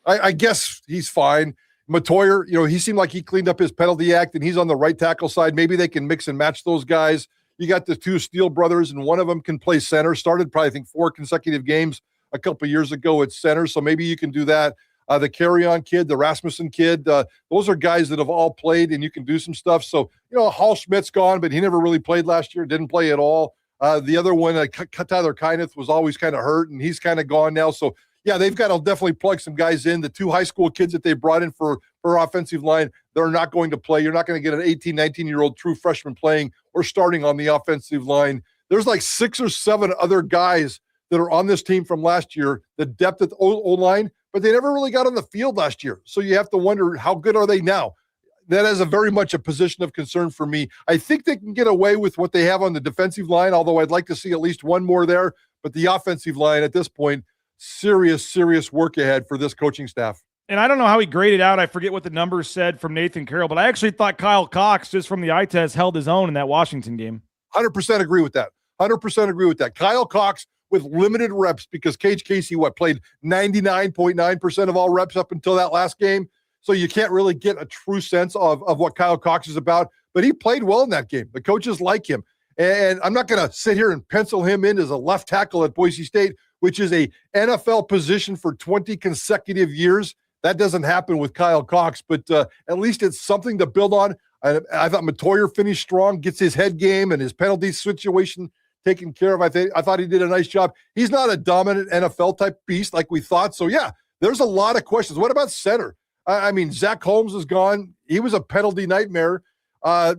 I guess he's fine. Matoyer, he seemed like he cleaned up his penalty act, and he's on the right tackle side. Maybe they can mix and match those guys. You got the 2 Steele brothers, and one of them can play center. Started probably, I think, 4 consecutive games a couple of years ago at center, so maybe you can do that. The Carry-On kid, the Rasmussen kid, those are guys that have all played, and you can do some stuff. So, Hall Schmidt's gone, but he never really played last year, didn't play at all. The other one, Tyler Kyneth, was always kind of hurt, and he's kind of gone now. So, they've got to definitely plug some guys in. The 2 high school kids that they brought in for offensive line, they're not going to play. You're not going to get an 18, 19-year-old true freshman playing or starting on the offensive line. There's like 6 or 7 other guys that are on this team from last year, the depth at the O-line, but they never really got on the field last year. So you have to wonder, how good are they now? That is very much a position of concern for me. I think they can get away with what they have on the defensive line, although I'd like to see at least one more there. But the offensive line at this point, serious work ahead for this coaching staff. And I don't know how he graded out. I forget what the numbers said from Nathan Carroll, but I actually thought Kyle Cox, just from the eye test, held his own in that Washington game. 100% agree with that. 100% agree with that. Kyle Cox with limited reps, because Cage Casey, played 99.9% of all reps up until that last game. So you can't really get a true sense of what Kyle Cox is about, but he played well in that game. The coaches like him. And I'm not going to sit here and pencil him in as a left tackle at Boise State, which is a NFL position for 20 consecutive years. That doesn't happen with Kyle Cox, but at least it's something to build on. I thought Matoyer finished strong, gets his head game and his penalty situation taken care of. I thought he did a nice job. He's not a dominant NFL type beast like we thought. So there's a lot of questions. What about center? I mean, Zach Holmes is gone. He was a penalty nightmare.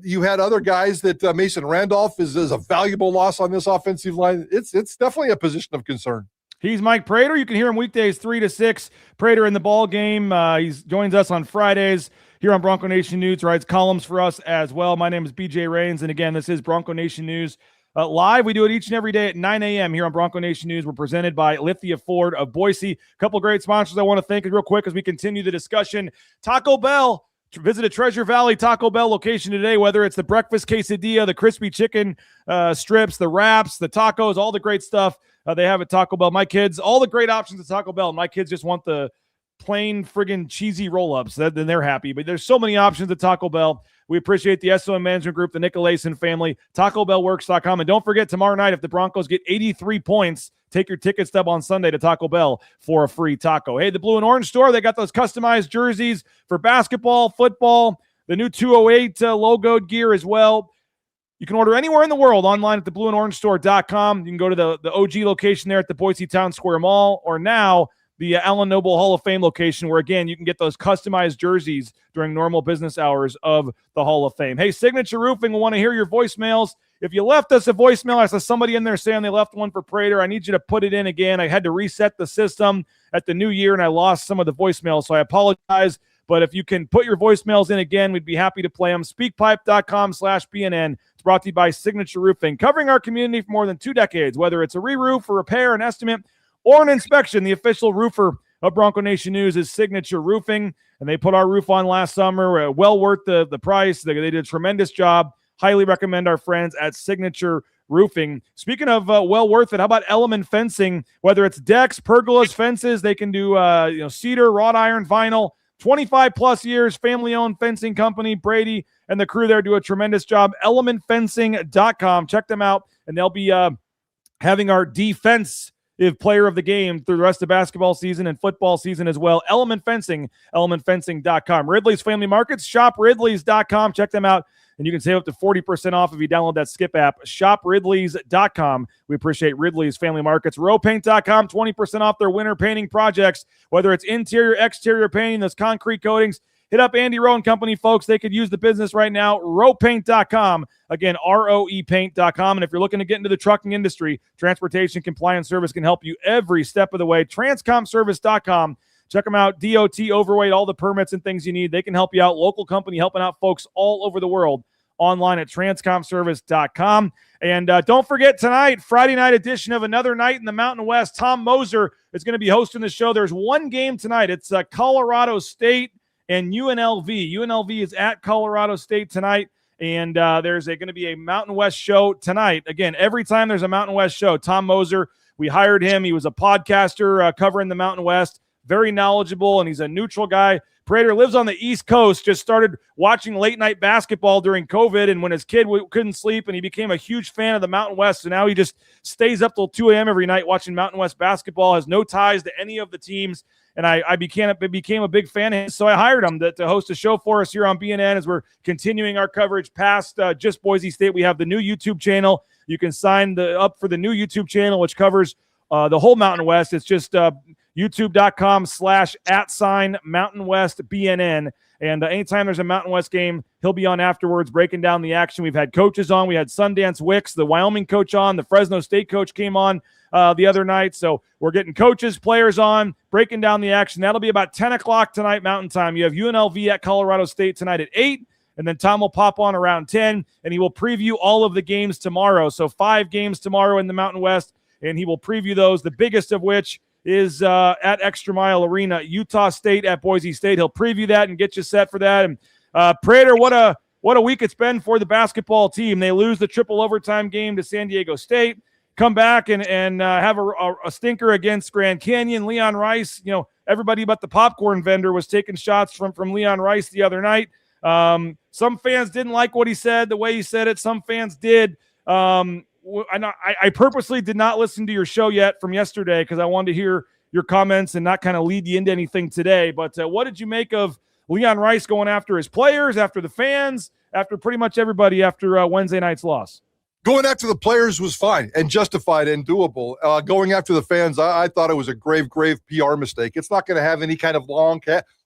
You had other guys that Mason Randolph is a valuable loss on this offensive line. It's definitely a position of concern. He's Mike Prater. You can hear him weekdays 3 to 6. Prater in the ball game. He joins us on Fridays here on Bronco Nation News. Writes columns for us as well. My name is BJ Rains, and again, this is Bronco Nation News live. We do it each and every day at 9 a.m. here on Bronco Nation News. We're presented by Lithia Ford of Boise. A couple great sponsors I want to thank real quick as we continue the discussion. Taco Bell. Visit a Treasure Valley Taco Bell location today, whether it's the breakfast quesadilla, the crispy chicken strips, the wraps, the tacos, all the great stuff they have at Taco Bell. My kids, all the great options at Taco Bell. My kids just want the plain friggin' cheesy roll-ups. Then they're happy. But there's so many options at Taco Bell. We appreciate the SOM Management Group, the Nicolason family, TacoBellWorks.com. And don't forget, tomorrow night, if the Broncos get 83 points, take your ticket stub on Sunday to Taco Bell for a free taco. Hey, the Blue and Orange store, they got those customized jerseys for basketball, football, the new 208 logoed gear as well. You can order anywhere in the world online at theblueandorangestore.com. You can go to the OG location there at the Boise Town Square Mall, or now the Allen Noble Hall of Fame location, where, again, you can get those customized jerseys during normal business hours of the Hall of Fame. Hey, Signature Roofing, we want to hear your voicemails. If you left us a voicemail, I saw somebody in there saying they left one for Prater. I need you to put it in again. I had to reset the system at the new year, and I lost some of the voicemails, so I apologize. But if you can put your voicemails in again, we'd be happy to play them. Speakpipe.com/BNN. It's brought to you by Signature Roofing, covering our community for more than 2 decades, whether it's a re-roof, a repair, an estimate, or an inspection. The official roofer of Bronco Nation News is Signature Roofing, and they put our roof on last summer. Well worth the price. They did a tremendous job. Highly recommend our friends at Signature Roofing. Speaking of well worth it, how about Element Fencing? Whether it's decks, pergolas, fences, they can do cedar, wrought iron, vinyl. 25-plus years, family-owned fencing company. Brady and the crew there do a tremendous job. ElementFencing.com. Check them out, and they'll be having our defensive player of the game through the rest of basketball season and football season as well. Element Fencing, ElementFencing.com. Ridley's Family Markets, ShopRidleys.com. Check them out, and you can save up to 40% off if you download that Skip app. ShopRidleys.com. We appreciate Ridley's Family Markets. RowPaint.com, 20% off their winter painting projects, whether it's interior, exterior painting, those concrete coatings. Hit up Andy Rowe and Company, folks. They could use the business right now. RowPaint.com. Again, ROEPaint.com. And if you're looking to get into the trucking industry, Transportation Compliance Service can help you every step of the way. TranscomService.com. Check them out, DOT Overweight, all the permits and things you need. They can help you out. Local company helping out folks all over the world. Online at transcomservice.com. And don't forget tonight, Friday night edition of Another Night in the Mountain West. Tom Moser is going to be hosting the show. There's one game tonight. It's Colorado State and UNLV. UNLV is at Colorado State tonight. And there's going to be a Mountain West show tonight. Again, every time there's a Mountain West show, Tom Moser, we hired him. He was a podcaster covering the Mountain West. Very knowledgeable, and he's a neutral guy. Prater lives on the East Coast, just started watching late-night basketball during COVID, and when his kid couldn't sleep, and he became a huge fan of the Mountain West, so now he just stays up till 2 a.m. every night watching Mountain West basketball, has no ties to any of the teams, and I became a big fan of his, so I hired him to host a show for us here on BNN as we're continuing our coverage past just Boise State. We have the new YouTube channel. You can sign up for the new YouTube channel, which covers the whole Mountain West. It's just youtube.com/@Mountain West BNN. And anytime there's a Mountain West game, he'll be on afterwards breaking down the action. We've had coaches on. We had Sundance Wicks, the Wyoming coach, on. The Fresno State coach came on the other night. So we're getting coaches, players on, breaking down the action. That'll be about 10 o'clock tonight Mountain Time. You have UNLV at Colorado State tonight at 8. And then Tom will pop on around 10, and he will preview all of the games tomorrow. So 5 games tomorrow in the Mountain West, and he will preview those, the biggest of which is at Extra Mile Arena, Utah State at Boise State. He'll preview that and get you set for that. And Prater, what a week it's been for the basketball team. They lose the triple overtime game to San Diego State, come back and have a stinker against Grand Canyon. Leon Rice, everybody but the popcorn vendor was taking shots from Leon Rice the other night. Some fans didn't like what he said, the way he said it. Some fans did. I purposely did not listen to your show yet from yesterday because I wanted to hear your comments and not kind of lead you into anything today. But what did you make of Leon Rice going after his players, after the fans, after pretty much everybody after Wednesday night's loss? Going after the players was fine and justified and doable. Going after the fans, I thought it was a grave PR mistake. It's not going to have any kind of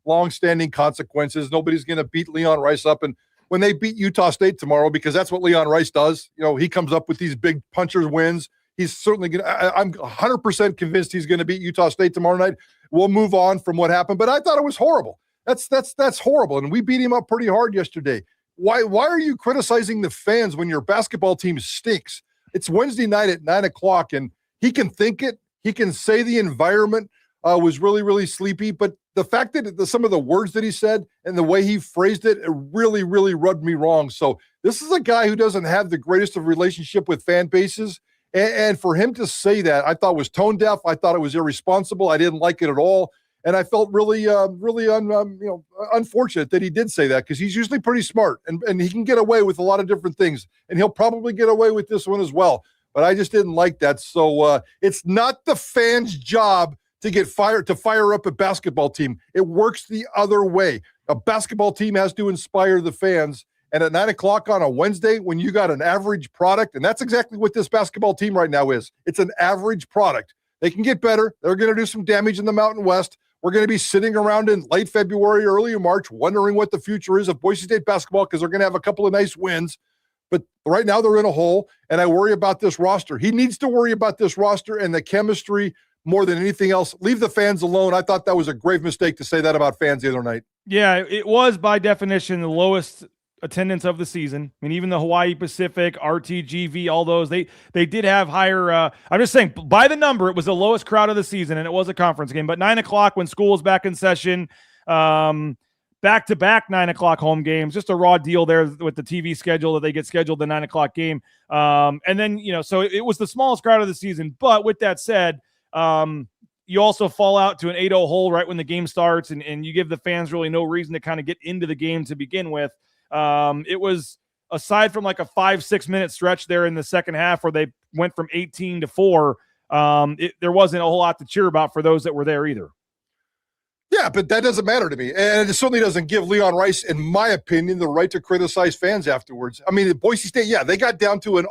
long-standing consequences. Nobody's going to beat Leon Rice up. And when they beat Utah State tomorrow, because that's what Leon Rice does, he comes up with these big punchers wins. He's certainly going to, I'm 100% convinced he's going to beat Utah State tomorrow night. We'll move on from what happened, but I thought it was horrible. That's horrible. And we beat him up pretty hard yesterday. Why are you criticizing the fans when your basketball team stinks? It's Wednesday night at 9:00, and he can think it. He can say the environment was really, really sleepy, but the fact that some of the words that he said and the way he phrased it, it really, really rubbed me wrong. So this is a guy who doesn't have the greatest of relationship with fan bases. And for him to say that, I thought was tone deaf. I thought it was irresponsible. I didn't like it at all. And I felt really unfortunate that he did say that, because he's usually pretty smart and he can get away with a lot of different things. And he'll probably get away with this one as well. But I just didn't like that. So it's not the fans' job to fire up a basketball team. It works the other way. A basketball team has to inspire the fans. And at 9:00 on a Wednesday, when you got an average product, and that's exactly what this basketball team right now is. It's an average product. They can get better. They're going to do some damage in the Mountain West. We're going to be sitting around in late February, early March, wondering what the future is of Boise State basketball, because they're going to have a couple of nice wins. But right now they're in a hole, and I worry about this roster. He needs to worry about this roster and the chemistry more than anything else. Leave the fans alone. I thought that was a grave mistake to say that about fans the other night. Yeah, it was by definition the lowest attendance of the season. I mean, even the Hawaii Pacific, RTGV, all those, they did have higher. I'm just saying, by the number, it was the lowest crowd of the season, and it was a conference game. But 9:00 when school was back in session, back-to-back 9:00 home games, just a raw deal there with the TV schedule that they get scheduled the 9:00 game. And then, so it was the smallest crowd of the season. But with that said, you also fall out to an 8-0 hole right when the game starts, and you give the fans really no reason to kind of get into the game to begin with. It was, aside from like a 5-6 minute stretch there in the second half where they went from 18 to 4, there wasn't a whole lot to cheer about for those that were there either. Yeah, but that doesn't matter to me. And it certainly doesn't give Leon Rice, in my opinion, the right to criticize fans afterwards. I mean, at Boise State, they got down to an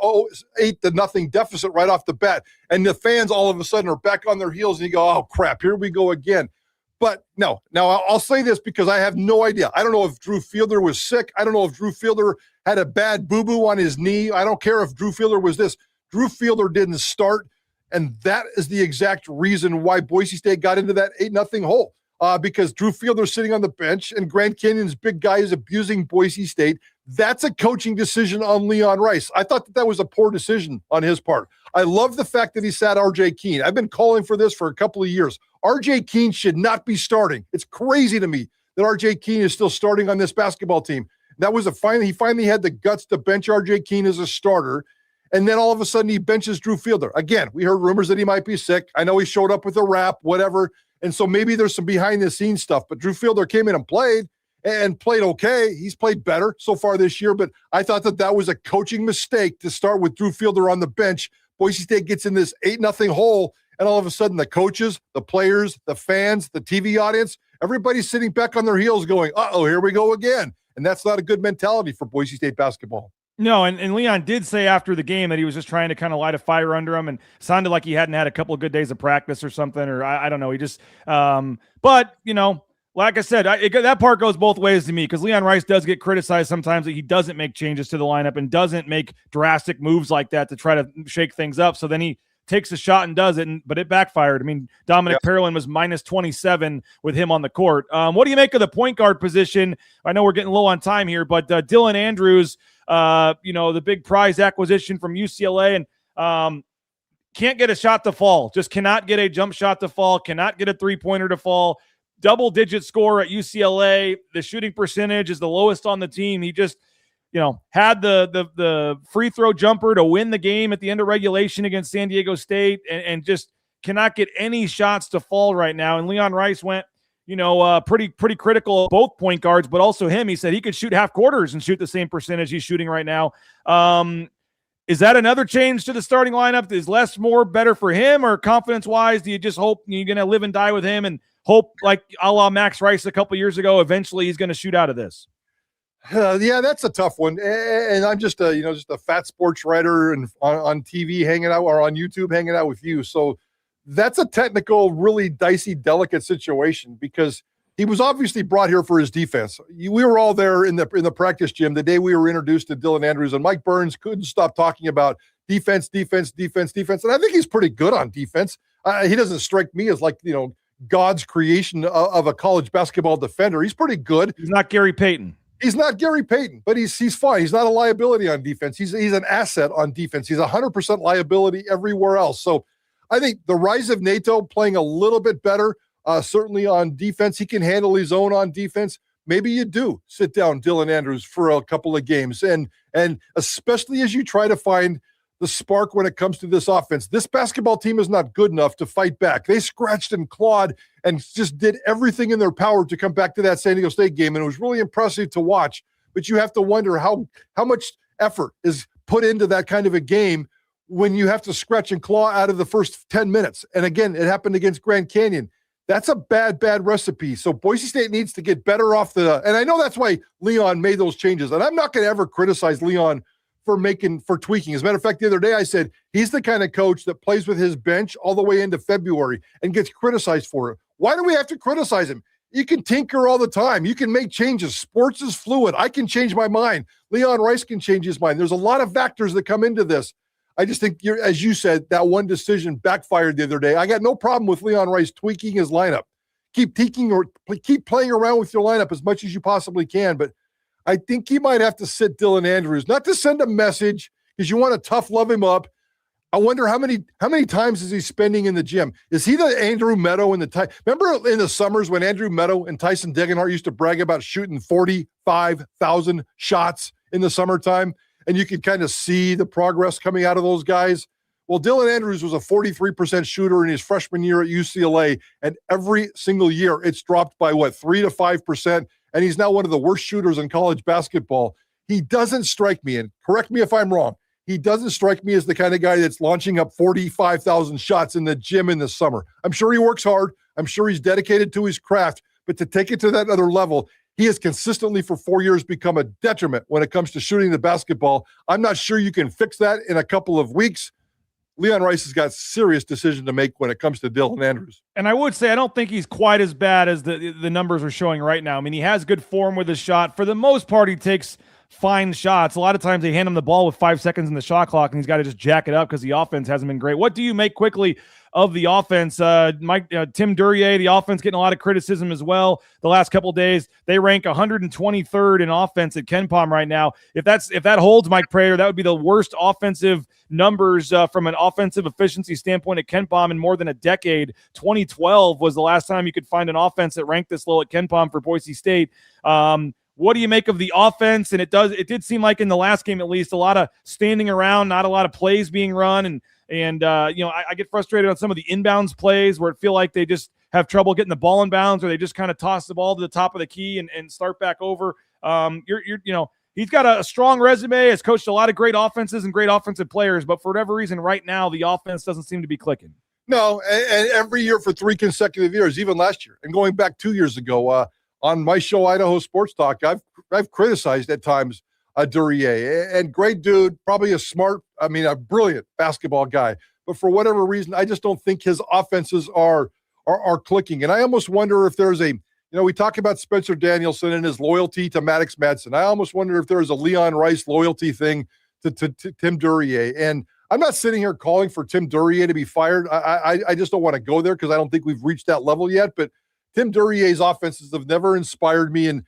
8-0 deficit right off the bat. And the fans all of a sudden are back on their heels, and you go, oh, crap, here we go again. But no, now I'll say this because I have no idea. I don't know if Drew Fielder was sick. I don't know if Drew Fielder had a bad boo-boo on his knee. I don't care if Drew Fielder was this. Drew Fielder didn't start, and that is the exact reason why Boise State got into that 8-0 hole. because Drew Fielder's sitting on the bench and Grand Canyon's big guy is abusing Boise State. That's a coaching decision on Leon Rice. I thought that was a poor decision on his part. I love the fact that he sat R.J. Keene. I've been calling for this for a couple of years. R.J. Keene should not be starting. It's crazy to me that R.J. Keene is still starting on this basketball team. That was he finally had the guts to bench R.J. Keene as a starter. And then all of a sudden he benches Drew Fielder. Again, we heard rumors that he might be sick. I know he showed up with a rap, whatever. And so maybe there's some behind-the-scenes stuff. But Drew Fielder came in and played okay. He's played better so far this year. But I thought that was a coaching mistake to start with Drew Fielder on the bench. Boise State gets in this 8-0 hole, and all of a sudden the coaches, the players, the fans, the TV audience, everybody's sitting back on their heels going, uh-oh, here we go again. And that's not a good mentality for Boise State basketball. No, and Leon did say after the game that he was just trying to kind of light a fire under him, and sounded like he hadn't had a couple of good days of practice or something, or I don't know. He just, but, you know, like I said, that part goes both ways to me, because Leon Rice does get criticized sometimes that he doesn't make changes to the lineup and doesn't make drastic moves like that to try to shake things up. So then he takes a shot and does it, but it backfired. I mean, Dominic Parolin was minus 27 with him on the court. What do you make of the point guard position? I know we're getting low on time here, but Dylan Andrews, the big prize acquisition from UCLA, and can't get a shot to fall, just cannot get a jump shot to fall, cannot get a three-pointer to fall. Double-digit score at UCLA. The shooting percentage is the lowest on the team. He just, had the free throw jumper to win the game at the end of regulation against San Diego State, and just cannot get any shots to fall right now. And Leon Rice went, pretty critical of both point guards, but also him. He said he could shoot half quarters and shoot the same percentage he's shooting right now. Is that another change to the starting lineup? Is less more better for him, or confidence-wise, do you just hope you're going to live and die with him and hope, like a la Max Rice a couple years ago, eventually he's going to shoot out of this? Yeah, that's a tough one. And I'm just a fat sports writer and on TV hanging out, or on YouTube hanging out with you. So that's a technical, really dicey, delicate situation, because he was obviously brought here for his defense. We were all there in the practice gym the day we were introduced to Dylan Andrews, and Mike Burns couldn't stop talking about defense. And I think he's pretty good on defense. He doesn't strike me as God's creation of a college basketball defender. He's pretty good. He's not Gary Payton. He's not Gary Payton, but he's fine. He's not a liability on defense. He's an asset on defense. He's 100% liability everywhere else. So I think the rise of NATO playing a little bit better, certainly on defense. He can handle his own on defense. Maybe you do sit down Dylan Andrews for a couple of games, and especially as you try to find the spark when it comes to this offense. This basketball team is not good enough to fight back. They scratched and clawed and just did everything in their power to come back to that San Diego State game, and it was really impressive to watch. But you have to wonder how much effort is put into that kind of a game when you have to scratch and claw out of the first 10 minutes. And again, it happened against Grand Canyon. That's a bad recipe. So Boise State needs to get better off and I know that's why Leon made those changes. And I'm not going to ever criticize Leon for tweaking. As a matter of fact, the other day I said he's the kind of coach that plays with his bench all the way into February and gets criticized for it. Why do we have to criticize him? You can tinker all the time. You can make changes. Sports is fluid. I can change my mind. Leon Rice can change his mind. There's a lot of factors that come into this. I just think, as you said, that one decision backfired the other day. I got no problem with Leon Rice tweaking his lineup. Keep playing around with your lineup as much as you possibly can, but I think you might have to sit Dylan Andrews, not to send a message because you want to tough love him up. I wonder how many times is he spending in the gym? Is he the Andrew Meadow remember in the summers when Andrew Meadow and Tyson Degenhart used to brag about shooting 45,000 shots in the summertime, and you could kind of see the progress coming out of those guys? Well, Dylan Andrews was a 43% shooter in his freshman year at UCLA, and every single year it's dropped by 3 to 5%. And he's now one of the worst shooters in college basketball. He doesn't strike me, and correct me if I'm wrong, he doesn't strike me as the kind of guy that's launching up 45,000 shots in the gym in the summer. I'm sure he works hard. I'm sure he's dedicated to his craft, but to take it to that other level, he has consistently for 4 years become a detriment when it comes to shooting the basketball. I'm not sure you can fix that in a couple of weeks. Leon Rice has got serious decision to make when it comes to Dylan Andrews. And I would say I don't think he's quite as bad as the numbers are showing right now. I mean, he has good form with his shot. For the most part, he takes fine shots. A lot of times they hand him the ball with 5 seconds in the shot clock, and he's got to just jack it up because the offense hasn't been great. What do you make quickly of the offense. Tim Duryea, the offense getting a lot of criticism as well the last couple of days. They rank 123rd in offense at KenPom right now. If that holds, Mike Prater, that would be the worst offensive numbers from an offensive efficiency standpoint at KenPom in more than a decade. 2012 was the last time you could find an offense that ranked this low at KenPom for Boise State. What do you make of the offense? And it did seem like in the last game, at least, a lot of standing around, not a lot of plays being run. And I get frustrated on some of the inbounds plays where it feel like they just have trouble getting the ball in bounds, or they just kind of toss the ball to the top of the key and start back over. He's got a strong resume, has coached a lot of great offenses and great offensive players, but for whatever reason right now, the offense doesn't seem to be clicking. No, and every year for 3 consecutive years, even last year, and going back 2 years ago, on my show, Idaho Sports Talk, I've criticized at times Duryea, and great dude, probably a brilliant basketball guy. But for whatever reason, I just don't think his offenses are clicking. And I almost wonder if there's we talk about Spencer Danielson and his loyalty to Maddox Madsen. I almost wonder if there's a Leon Rice loyalty thing to Tim Duryea. And I'm not sitting here calling for Tim Duryea to be fired. I just don't want to go there because I don't think we've reached that level yet. But Tim Duryea's offenses have never inspired me. And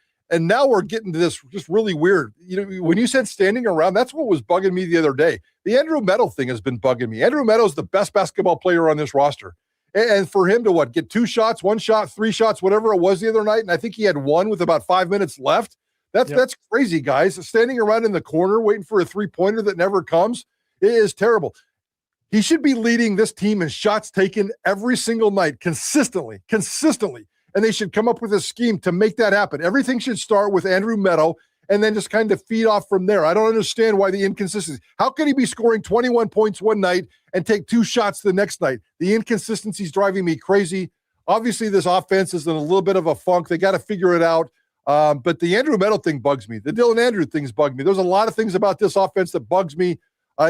now we're getting to this just really weird. When you said standing around, that's what was bugging me the other day. The Andrew Meadow thing has been bugging me. Andrew Meadow's the best basketball player on this roster. And for him to get 2 shots, 1 shot, 3 shots, whatever it was the other night, and I think he had 1 with about 5 minutes left. That's crazy, guys. Standing around in the corner waiting for a 3-pointer that never comes, it is terrible. He should be leading this team in shots taken every single night, consistently. And they should come up with a scheme to make that happen. Everything should start with Andrew Meadow and then just kind of feed off from there. I don't understand why the inconsistency. How could he be scoring 21 points one night and take 2 shots the next night? The inconsistency is driving me crazy. Obviously, this offense is in a little bit of a funk. They got to figure it out. But the Andrew Meadow thing bugs me. The Dylan Andrew things bug me. There's a lot of things about this offense that bugs me.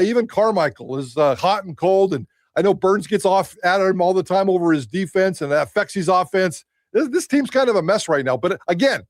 Even Carmichael is hot and cold, and I know Burns gets off at him all the time over his defense, and that affects his offense. This team's kind of a mess right now. But again,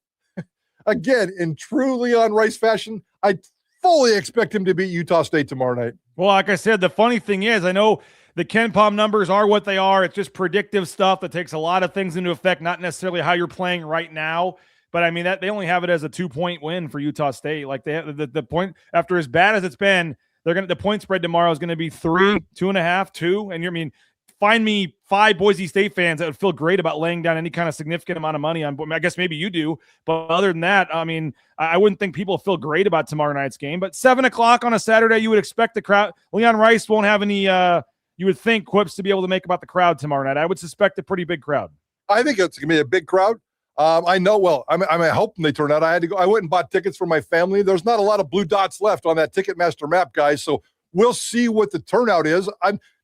in true Leon Rice fashion, I fully expect him to beat Utah State tomorrow night. Well, like I said, the funny thing is, I know the KenPom numbers are what they are. It's just predictive stuff that takes a lot of things into effect, not necessarily how you're playing right now. But I mean, that they only have it as a 2-point win for Utah State. Like they have the point, after as bad as it's been, the point spread tomorrow is going to be 3, 2.5, 2. And find me 5 Boise State fans that would feel great about laying down any kind of significant amount of money on. I guess maybe you do, but other than that, I mean, I wouldn't think people feel great about tomorrow night's game. But 7:00 on a Saturday, you would expect the crowd. Leon Rice won't have any, you would think, quips to be able to make about the crowd tomorrow night. I would suspect a pretty big crowd. I think it's going to be a big crowd. I know. Well, I'm hoping they turn out. I had to go. I went and bought tickets for my family. There's not a lot of blue dots left on that Ticketmaster map, guys. So we'll see what the turnout is.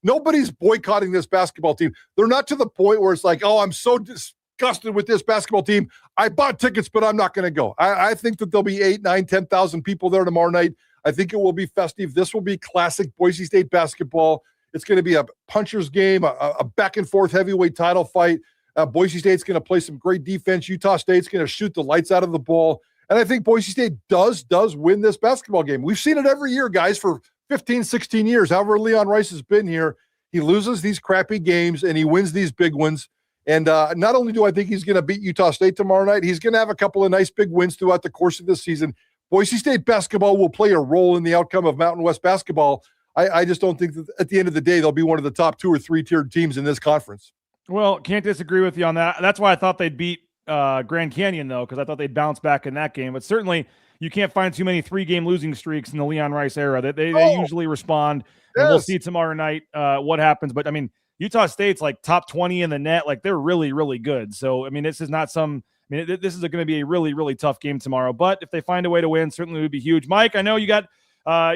Nobody's boycotting this basketball team. They're not to the point where it's like, oh, I'm so disgusted with this basketball team. I bought tickets, but I'm not going to go. I think that there'll be 8, 9, 10,000 people there tomorrow night. I think it will be festive. This will be classic Boise State basketball. It's going to be a puncher's game, a back and forth heavyweight title fight. Boise State's going to play some great defense. Utah State's going to shoot the lights out of the ball. And I think Boise State does win this basketball game. We've seen it every year, guys, for 15, 16 years. However Leon Rice has been here, he loses these crappy games and he wins these big ones. And not only do I think he's going to beat Utah State tomorrow night, he's going to have a couple of nice big wins throughout the course of this season. Boise State basketball will play a role in the outcome of Mountain West basketball. I just don't think that at the end of the day, they'll be one of the top 2 or 3 tiered teams in this conference. Well, can't disagree with you on that. That's why I thought they'd beat Grand Canyon, though, because I thought they'd bounce back in that game. But certainly you can't find too many 3-game losing streaks in the Leon Rice era. They usually respond. Yes. And we'll see tomorrow night what happens. But, I mean, Utah State's like top 20 in the net. Like, they're really, really good. So, I mean, this is not some – I mean, this is going to be a really, really tough game tomorrow. But if they find a way to win, certainly it would be huge. Mike, I know you got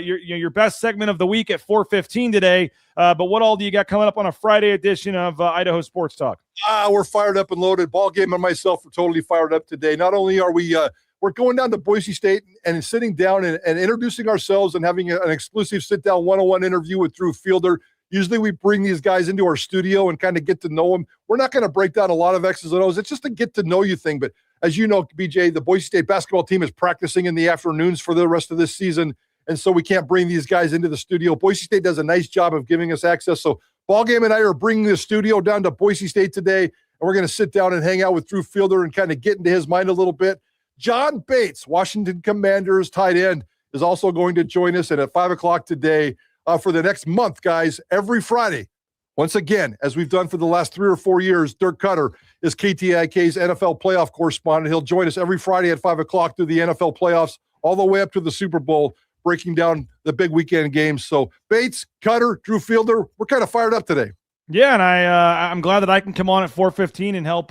your best segment of the week at 4:15 today. But what all do you got coming up on a Friday edition of Idaho Sports Talk? We're fired up and loaded. Ball game and myself are totally fired up today. Not only are we we're going down to Boise State and sitting down and introducing ourselves and having an exclusive sit-down one-on-one interview with Drew Fielder. Usually we bring these guys into our studio and kind of get to know them. We're not going to break down a lot of X's and O's. It's just a get-to-know-you thing. But as you know, BJ, the Boise State basketball team is practicing in the afternoons for the rest of this season. And so we can't bring these guys into the studio. Boise State does a nice job of giving us access. So Ballgame and I are bringing the studio down to Boise State today, and we're going to sit down and hang out with Drew Fielder and kind of get into his mind a little bit. John Bates, Washington Commanders tight end, is also going to join us, and at 5 o'clock today for the next month, guys, every Friday. Once again, as we've done for the last 3 or 4 years, Dirk Cutter is KTIK's NFL playoff correspondent. He'll join us every Friday at 5 o'clock through the NFL playoffs, all the way up to the Super Bowl, breaking down the big weekend games. So Bates, Cutter, Drew Fielder, we're kind of fired up today. Yeah, and I'm glad that I can come on at 4:15 and help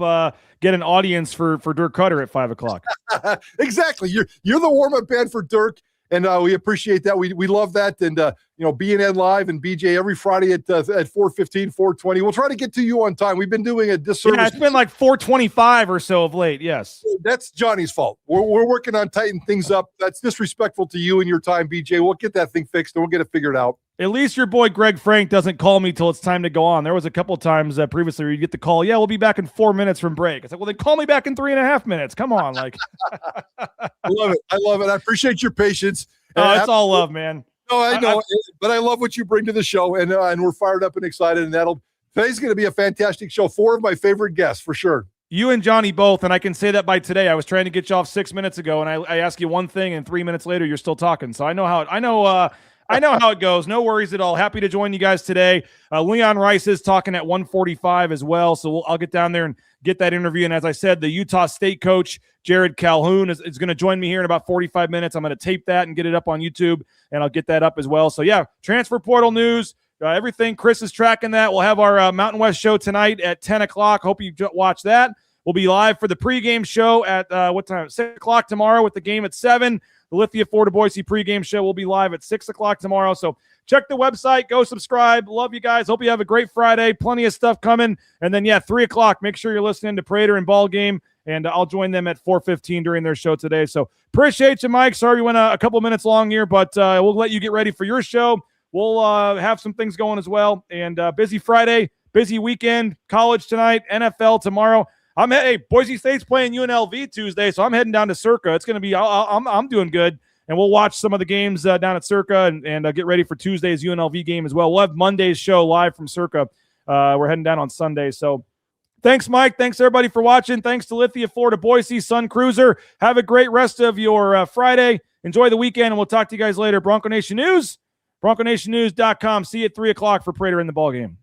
get an audience for Dirk Cutter at 5 o'clock. Exactly. You're the warm-up band for Dirk. And we appreciate that. We love that. And, BNN Live and BJ every Friday at 4:15, 4:20. We'll try to get to you on time. We've been doing a disservice. Yeah, it's been like 4:25 or so of late, yes. That's Johnny's fault. We're working on tightening things up. That's disrespectful to you and your time, BJ. We'll get that thing fixed, and we'll get it figured out. At least your boy Greg Frank doesn't call me till it's time to go on. There was a couple of times previously where you get the call, yeah, we'll be back in 4 minutes from break. It's like, well, then call me back in 3.5 minutes. Come on. Like, I love it. I appreciate your patience. It's all love, man. No, I know, but I love what you bring to the show, and we're fired up and excited, and today's going to be a fantastic show. 4 of my favorite guests, for sure. You and Johnny both, and I can say that by today. I was trying to get you off 6 minutes ago, and I ask you one thing, and 3 minutes later, you're still talking. So I know how it goes. No worries at all. Happy to join you guys today. Leon Rice is talking at 1:45 as well, so I'll get down there and get that interview. And as I said, the Utah State coach, Jared Calhoun, is going to join me here in about 45 minutes. I'm going to tape that and get it up on YouTube, and I'll get that up as well. So, yeah, transfer portal news, everything. Chris is tracking that. We'll have our Mountain West show tonight at 10 o'clock. Hope you watch that. We'll be live for the pregame show at what time? 6 o'clock tomorrow with the game at 7. The Lithia Ford Boise pregame show will be live at 6 o'clock tomorrow. So check the website. Go subscribe. Love you guys. Hope you have a great Friday. Plenty of stuff coming. And then, 3 o'clock, make sure you're listening to Prater and Ball Game. And I'll join them at 4:15 during their show today. So appreciate you, Mike. Sorry we went a couple minutes long here, but we'll let you get ready for your show. We'll have some things going as well. And busy Friday, busy weekend, college tonight, NFL tomorrow. Boise State's playing UNLV Tuesday, so I'm heading down to Circa. It's going to be I'm doing good, and we'll watch some of the games down at Circa and get ready for Tuesday's UNLV game as well. We'll have Monday's show live from Circa. We're heading down on Sunday. So thanks, Mike. Thanks, everybody, for watching. Thanks to Lithia Ford of Boise, Sun Cruiser. Have a great rest of your Friday. Enjoy the weekend, and we'll talk to you guys later. Bronco Nation News, BroncoNationNews.com. See you at 3 o'clock for Prater in the Ball Game.